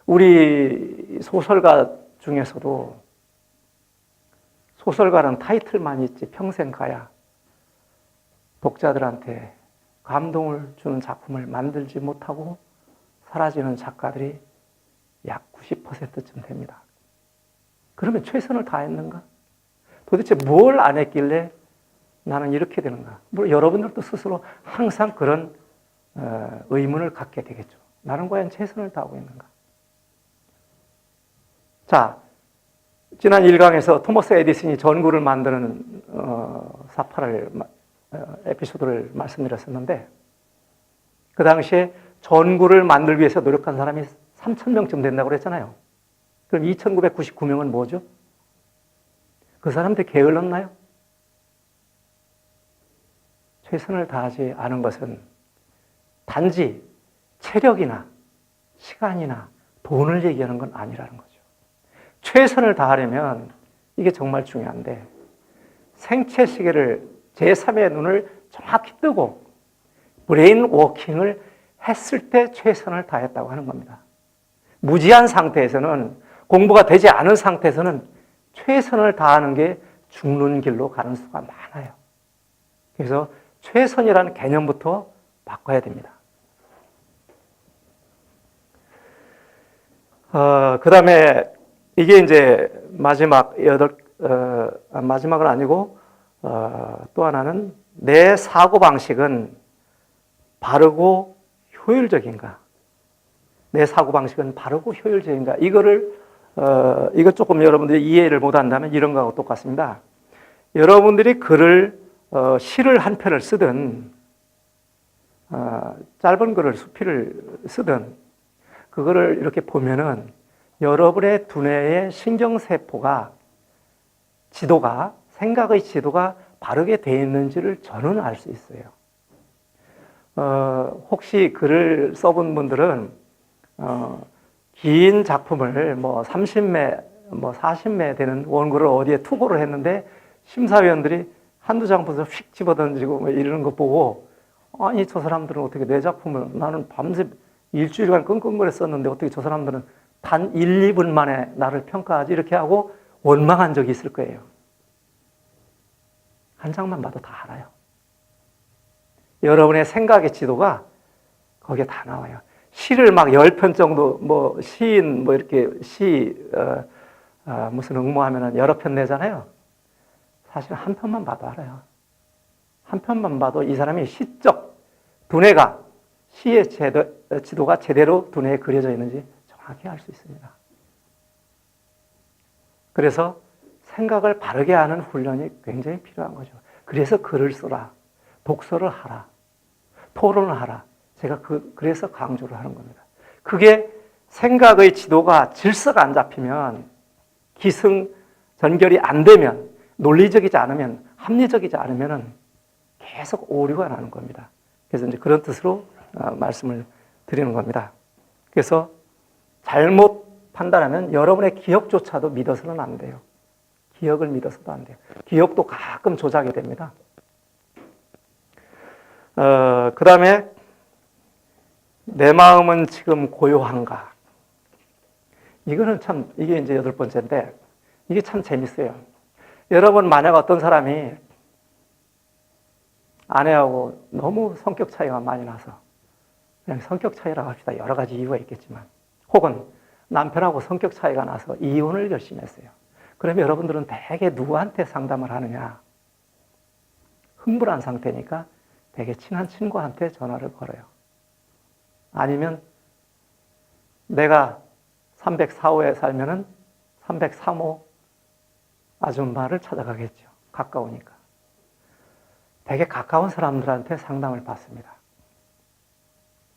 우리 소설가 중에서도 소설가는 타이틀만 있지 평생 가야 독자들한테 감동을 주는 작품을 만들지 못하고 사라지는 작가들이 약 90%쯤 됩니다. 그러면 최선을 다했는가? 도대체 뭘 안 했길래 나는 이렇게 되는가? 물론 여러분들도 스스로 항상 그런 의문을 갖게 되겠죠. 나는 과연 최선을 다하고 있는가? 자, 지난 1강에서 토머스 에디슨이 전구를 만드는 에피소드를 말씀드렸었는데 그 당시에 전구를 만들기 위해서 노력한 사람이 3,000명쯤 된다고 그랬잖아요. 그럼 2,999명은 뭐죠? 그 사람들 게을렀나요? 최선을 다하지 않은 것은 단지 체력이나 시간이나 돈을 얘기하는 건 아니라는 거죠. 최선을 다하려면 이게 정말 중요한데 생체 시계를 제3의 눈을 정확히 뜨고 브레인 워킹을 했을 때 최선을 다했다고 하는 겁니다. 무지한 상태에서는 공부가 되지 않은 상태에서는 최선을 다하는 게 죽는 길로 가는 수가 많아요. 그래서 최선이라는 개념부터 바꿔야 됩니다. 그 다음에 이게 이제 마지막은 아니고, 또 하나는 내 사고방식은 바르고 효율적인가? 내 사고방식은 바르고 효율적인가? 이거 조금 여러분들이 이해를 못한다면 이런 거하고 똑같습니다. 여러분들이 시를 한 편을 쓰든, 짧은 글을 수필을 쓰든, 그거를 이렇게 보면은 여러분의 두뇌의 신경세포가 생각의 지도가 바르게 되어 있는지를 저는 알 수 있어요. 혹시 글을 써본 분들은, 긴 작품을 30매, 40매 되는 원고를 어디에 투고를 했는데 심사위원들이 한두 장 보면서 휙 집어던지고 이러는 거 보고 아니 저 사람들은 어떻게 내 작품을 나는 밤새 일주일간 끙끙거려 썼는데 어떻게 저 사람들은 단 1, 2분 만에 나를 평가하지 이렇게 하고 원망한 적이 있을 거예요. 한 장만 봐도 다 알아요. 여러분의 생각의 지도가 거기에 다 나와요. 시를 막 10편 정도 시인 이렇게 무슨 응모하면은 여러 편 내잖아요. 사실 한 편만 봐도 알아요. 한 편만 봐도 이 사람이 시적 두뇌가 시의 지도가 제대로 두뇌에 그려져 있는지 정확히 알 수 있습니다. 그래서 생각을 바르게 하는 훈련이 굉장히 필요한 거죠. 그래서 글을 써라, 독서를 하라, 토론을 하라. 제가 그래서 강조를 하는 겁니다. 그게 생각의 지도가 질서가 안 잡히면, 기승전결이 안 되면, 논리적이지 않으면, 합리적이지 않으면 계속 오류가 나는 겁니다. 그래서 이제 그런 뜻으로 말씀을 드리는 겁니다. 그래서 잘못 판단하면 여러분의 기억조차도 믿어서는 안 돼요. 기억을 믿어서도 안 돼요. 기억도 가끔 조작이 됩니다. 그 다음에 내 마음은 지금 고요한가? 이거는 참, 이게 이제 8번째인데, 이게 참 재밌어요. 여러분, 만약 어떤 사람이 아내하고 너무 성격 차이가 많이 나서, 그냥 성격 차이라고 합시다. 여러 가지 이유가 있겠지만, 혹은 남편하고 성격 차이가 나서 이혼을 결심했어요. 그러면 여러분들은 대개 누구한테 상담을 하느냐? 흥분한 상태니까 되게 친한 친구한테 전화를 걸어요. 아니면 내가 304호에 살면은 303호 아줌마를 찾아가겠죠. 가까우니까. 되게 가까운 사람들한테 상담을 받습니다.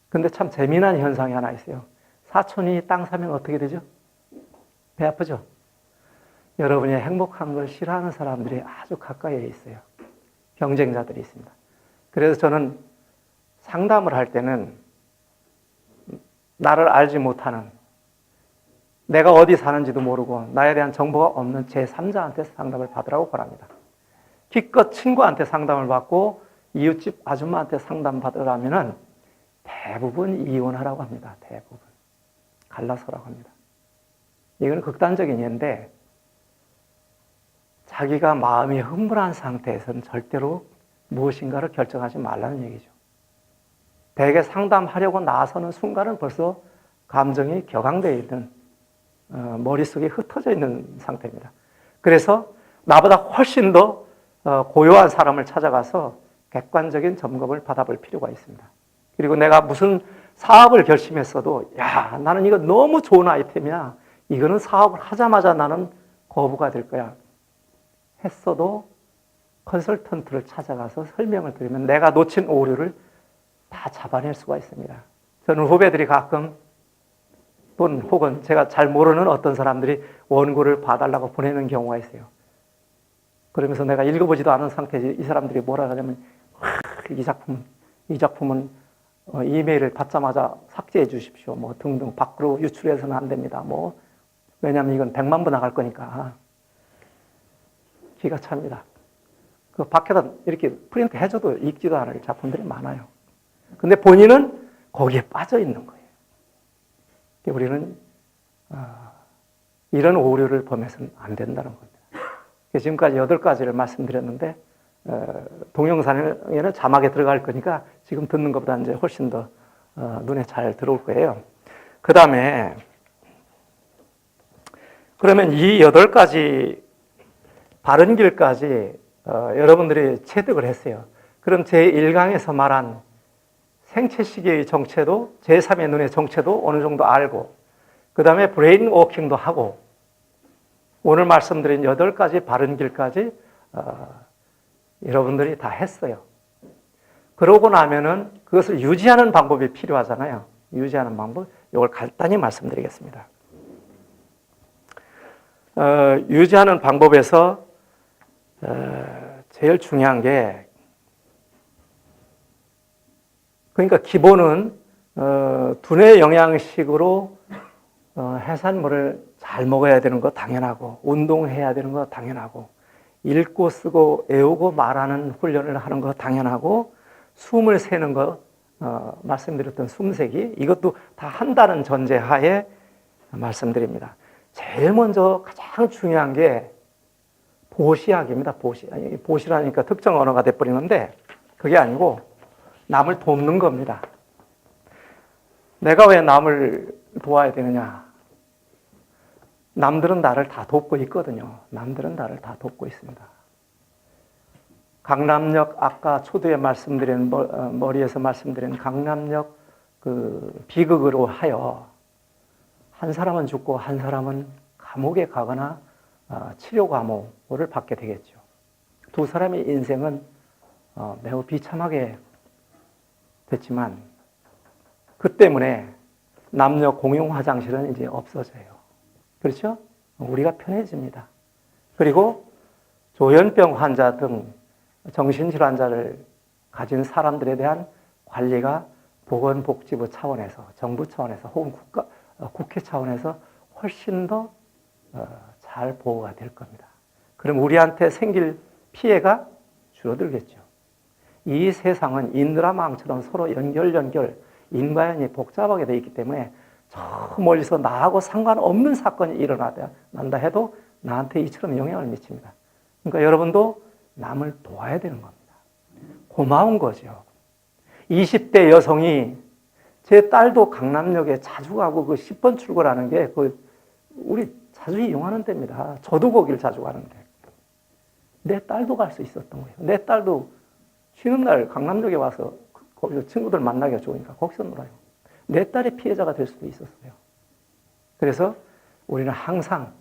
근데 참 재미난 현상이 하나 있어요. 사촌이 땅 사면 어떻게 되죠? 배 아프죠? 여러분이 행복한 걸 싫어하는 사람들이 아주 가까이에 있어요. 경쟁자들이 있습니다. 그래서 저는 상담을 할 때는 나를 알지 못하는, 내가 어디 사는지도 모르고 나에 대한 정보가 없는 제3자한테 상담을 받으라고 권합니다. 기껏 친구한테 상담을 받고 이웃집 아줌마한테 상담 받으라면은 대부분 이혼하라고 합니다. 대부분. 갈라서라고 합니다. 이건 극단적인 예인데, 자기가 마음이 흥분한 상태에서는 절대로 무엇인가를 결정하지 말라는 얘기죠. 대개 상담하려고 나서는 순간은 벌써 감정이 격앙되어 있는, 머릿속에 흩어져 있는 상태입니다. 그래서 나보다 훨씬 더 고요한 사람을 찾아가서 객관적인 점검을 받아볼 필요가 있습니다. 그리고 내가 무슨 사업을 결심했어도, 야, 나는 이거 너무 좋은 아이템이야. 이거는 사업을 하자마자 나는 거부가 될 거야. 했어도 컨설턴트를 찾아가서 설명을 드리면 내가 놓친 오류를 다 잡아낼 수가 있습니다. 저는 후배들이 가끔 또는 혹은 제가 잘 모르는 어떤 사람들이 원고를 봐달라고 보내는 경우가 있어요. 그러면서 내가 읽어보지도 않은 상태에서 이 사람들이 뭐라 하냐면, 이 작품은 이메일을 받자마자 삭제해 주십시오. 뭐 등등 밖으로 유출해서는 안 됩니다. 뭐 왜냐하면 이건 100만 부 나갈 거니까. 기가 찹니다. 그 밖에다 이렇게 프린트 해줘도 읽지도 않을 작품들이 많아요. 근데 본인은 거기에 빠져 있는 거예요. 우리는 이런 오류를 범해서는 안 된다는 겁니다. 지금까지 8가지를 말씀드렸는데 동영상에는 자막에 들어갈 거니까 지금 듣는 것보다 이제 훨씬 더 눈에 잘 들어올 거예요. 그 다음에 그러면 이 8가지 바른 길까지 여러분들이 체득을 했어요. 그럼 제1강에서 말한 생체시계의 정체도, 제3의 눈의 정체도 어느 정도 알고, 그 다음에 브레인 워킹도 하고, 오늘 말씀드린 8가지 바른 길까지 여러분들이 다 했어요. 그러고 나면은 그것을 유지하는 방법이 필요하잖아요. 유지하는 방법, 이걸 간단히 말씀드리겠습니다. 유지하는 방법에서 제일 중요한 게, 그러니까 기본은 두뇌 영양식으로 해산물을 잘 먹어야 되는 거 당연하고, 운동해야 되는 거 당연하고, 읽고 쓰고 외우고 말하는 훈련을 하는 거 당연하고, 숨을 세는 거, 말씀드렸던 숨세기, 이것도 다 한다는 전제하에 말씀드립니다. 제일 먼저 가장 중요한 게 보시학입니다. 보시라니까 특정 언어가 돼버리는데 그게 아니고 남을 돕는 겁니다. 내가 왜 남을 도와야 되느냐? 남들은 나를 다 돕고 있거든요. 남들은 나를 다 돕고 있습니다. 강남역, 아까 초두에 말씀드린, 머리에서 말씀드린 강남역 그 비극으로 하여 한 사람은 죽고 한 사람은 감옥에 가거나 치료 감호를 받게 되겠죠. 두 사람의 인생은 매우 비참하게 됐지만 그 때문에 남녀 공용 화장실은 이제 없어져요. 그렇죠? 우리가 편해집니다. 그리고 조현병 환자 등 정신질환자를 가진 사람들에 대한 관리가 보건복지부 차원에서, 정부 차원에서 혹은 국회 차원에서 훨씬 더 잘 보호가 될 겁니다. 그럼 우리한테 생길 피해가 줄어들겠죠. 이 세상은 인드라망처럼 서로 연결 인과연이 복잡하게 되어 있기 때문에 저 멀리서 나하고 상관없는 사건이 일어난다 해도 나한테 이처럼 영향을 미칩니다. 그러니까 여러분도 남을 도와야 되는 겁니다. 고마운 거죠. 20대 여성이 제 딸도 강남역에 자주 가고 그 10번 출구라는 게 우리 자주 이용하는 데입니다. 저도 거길 자주 가는데. 내 딸도 갈 수 있었던 거예요. 내 딸도 쉬는 날 강남역에 와서 거기서 친구들 만나기가 좋으니까 거기서 놀아요. 내 딸이 피해자가 될 수도 있었어요. 그래서 우리는 항상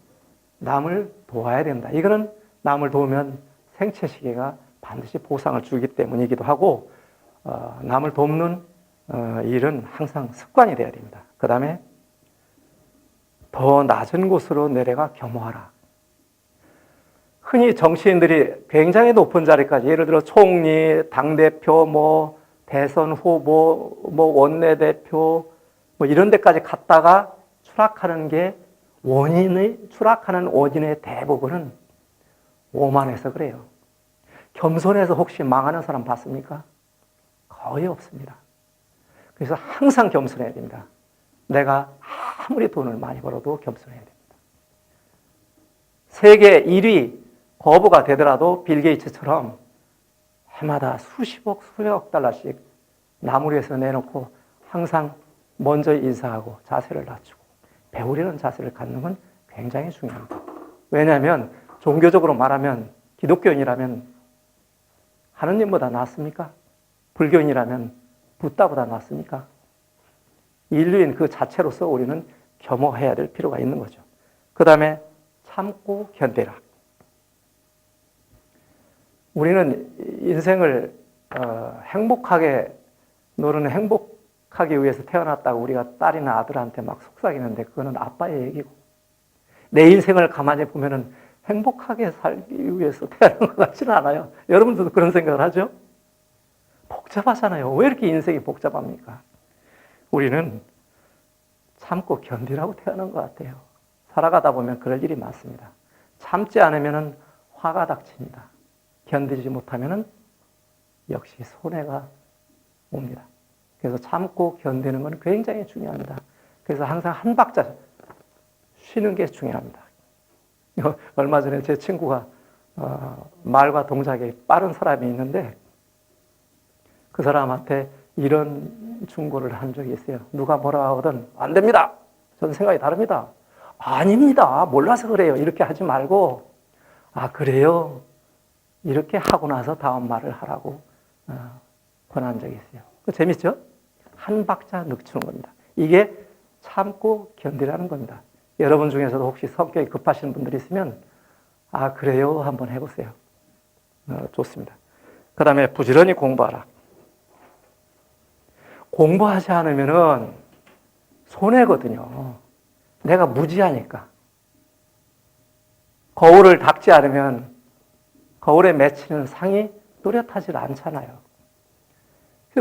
남을 도와야 된다. 이거는 남을 도우면 생체시계가 반드시 보상을 주기 때문이기도 하고 남을 돕는 일은 항상 습관이 되어야 됩니다. 그 다음에 더 낮은 곳으로 내려가 겸허하라. 흔히 정치인들이 굉장히 높은 자리까지 예를 들어 총리, 당대표, 대선 후보, 원내대표 이런 데까지 갔다가 추락하는 추락하는 원인의 대부분은 오만해서 그래요. 겸손해서 혹시 망하는 사람 봤습니까? 거의 없습니다. 그래서 항상 겸손해야 됩니다. 내가 아무리 돈을 많이 벌어도 겸손해야 됩니다. 세계 1위 거부가 되더라도 빌 게이츠처럼 해마다 수십억, 수백억 달러씩 남을 위해서 내놓고 항상 먼저 인사하고 자세를 낮추고 배우려는 자세를 갖는 건 굉장히 중요합니다. 왜냐하면 종교적으로 말하면 기독교인이라면 하느님보다 낫습니까? 불교인이라면 붓다보다 낫습니까? 인류인 그 자체로서 우리는 겸허해야 될 필요가 있는 거죠. 그 다음에 참고 견뎌라. 우리는 인생을 행복하게 위해서 태어났다고 우리가 딸이나 아들한테 막 속삭이는데 그거는 아빠의 얘기고 내 인생을 가만히 보면은 행복하게 살기 위해서 태어난 것 같지는 않아요. 여러분들도 그런 생각을 하죠? 복잡하잖아요. 왜 이렇게 인생이 복잡합니까? 우리는 참고 견디라고 태어난 것 같아요. 살아가다 보면 그럴 일이 많습니다. 참지 않으면 화가 닥칩니다. 견디지 못하면 역시 손해가 옵니다. 그래서 참고 견디는 건 굉장히 중요합니다. 그래서 항상 한 박자 쉬는 게 중요합니다. 얼마 전에 제 친구가 말과 동작이 빠른 사람이 있는데 그 사람한테 이런 충고를 한 적이 있어요. 누가 뭐라 하거든 안 됩니다. 저는 생각이 다릅니다. 아닙니다. 몰라서 그래요. 이렇게 하지 말고 아 그래요? 이렇게 하고 나서 다음 말을 하라고 권한 적이 있어요. 재밌죠? 한 박자 늦추는 겁니다. 이게 참고 견디라는 겁니다. 여러분 중에서도 혹시 성격이 급하신 분들이 있으면 아 그래요? 한번 해보세요. 좋습니다. 그 다음에 부지런히 공부하라. 공부하지 않으면은 손해거든요. 내가 무지하니까. 거울을 닦지 않으면 거울에 맺히는 상이 또렷하지 않잖아요.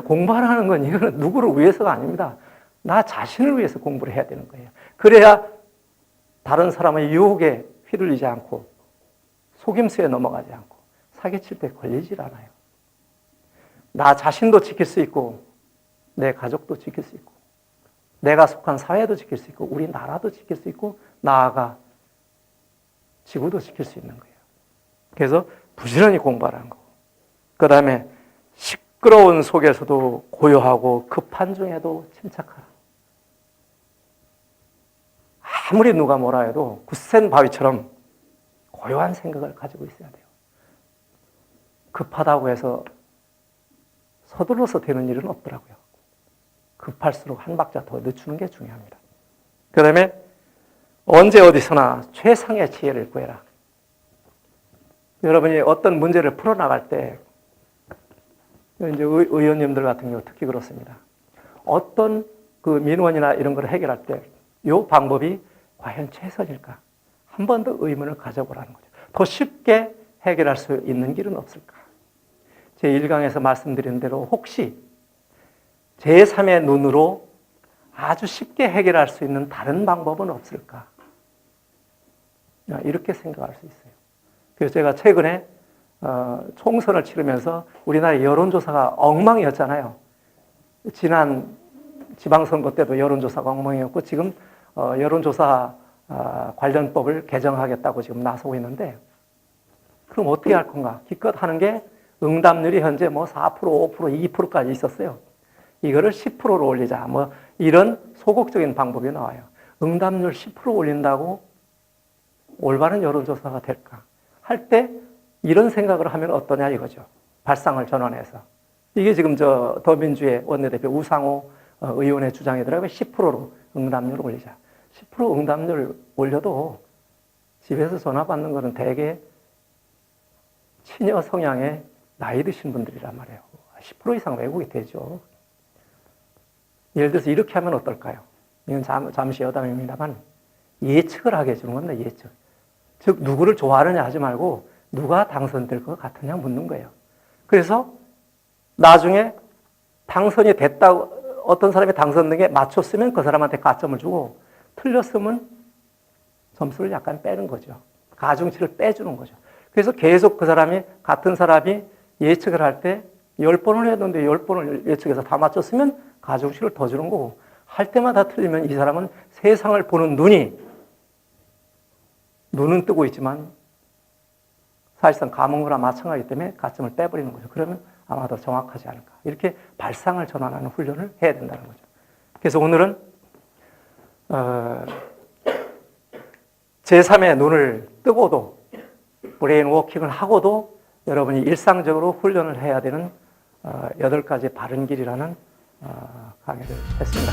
공부하라는 건 이거는 누구를 위해서가 아닙니다. 나 자신을 위해서 공부를 해야 되는 거예요. 그래야 다른 사람의 유혹에 휘둘리지 않고 속임수에 넘어가지 않고 사기칠 때 걸리질 않아요. 나 자신도 지킬 수 있고 내 가족도 지킬 수 있고 내가 속한 사회도 지킬 수 있고 우리 나라도 지킬 수 있고 나아가 지구도 지킬 수 있는 거예요. 그래서 부지런히 공부하라는 거고 그 다음에 시끄러운 속에서도 고요하고 급한 중에도 침착하라. 아무리 누가 뭐라 해도 굳센 바위처럼 고요한 생각을 가지고 있어야 돼요. 급하다고 해서 서둘러서 되는 일은 없더라고요. 급할수록 한 박자 더 늦추는 게 중요합니다. 그 다음에 언제 어디서나 최상의 지혜를 구해라. 여러분이 어떤 문제를 풀어나갈 때 이제 의원님들 같은 경우 특히 그렇습니다. 어떤 그 민원이나 이런 걸 해결할 때 이 방법이 과연 최선일까? 한 번 더 의문을 가져보라는 거죠. 더 쉽게 해결할 수 있는 길은 없을까? 제 1강에서 말씀드린 대로 혹시 제3의 눈으로 아주 쉽게 해결할 수 있는 다른 방법은 없을까? 이렇게 생각할 수 있어요. 그래서 제가 최근에 총선을 치르면서 우리나라 여론조사가 엉망이었잖아요. 지난 지방선거 때도 여론조사가 엉망이었고 지금 여론조사 관련법을 개정하겠다고 지금 나서고 있는데 그럼 어떻게 할 건가? 기껏 하는 게 응답률이 현재 뭐 4%, 5%, 2%까지 있었어요. 이거를 10%로 올리자. 뭐 이런 소극적인 방법이 나와요. 응답률 10% 올린다고 올바른 여론조사가 될까? 할 때 이런 생각을 하면 어떠냐 이거죠. 발상을 전환해서. 이게 지금 더민주의 원내대표 우상호 의원의 주장이더라고요. 10%로 응답률을 올리자. 10% 응답률 올려도 집에서 전화 받는 거는 대개 친여 성향의 나이 드신 분들이란 말이에요. 10% 이상 왜곡이 되죠. 예를 들어서 이렇게 하면 어떨까요? 이건 잠시 여담입니다만 예측을 하게 해주는 겁니다. 예측. 즉 누구를 좋아하느냐 하지 말고 누가 당선될 것 같으냐 묻는 거예요. 그래서 나중에 당선이 됐다고 어떤 사람이 당선된 게 맞췄으면 그 사람한테 가점을 주고 틀렸으면 점수를 약간 빼는 거죠. 가중치를 빼주는 거죠. 그래서 계속 그 사람이 같은 사람이 예측을 할 때 10번을 했는데 10번을 예측해서 다 맞췄으면 가중치를 더 주는 거고 할 때마다 틀리면 이 사람은 세상을 보는 눈은 뜨고 있지만 사실상 감은 거나 마찬가지이기 때문에 가점을 빼버리는 거죠. 그러면 아마 더 정확하지 않을까. 이렇게 발상을 전환하는 훈련을 해야 된다는 거죠. 그래서 오늘은 제3의 눈을 뜨고도 브레인 워킹을 하고도 여러분이 일상적으로 훈련을 해야 되는 8가지 바른 길이라는 강의를 했습니다.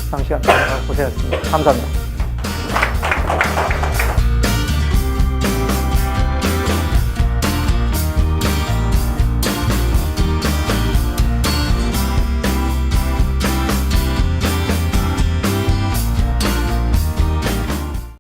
장시간 고생하셨습니다. 감사합니다.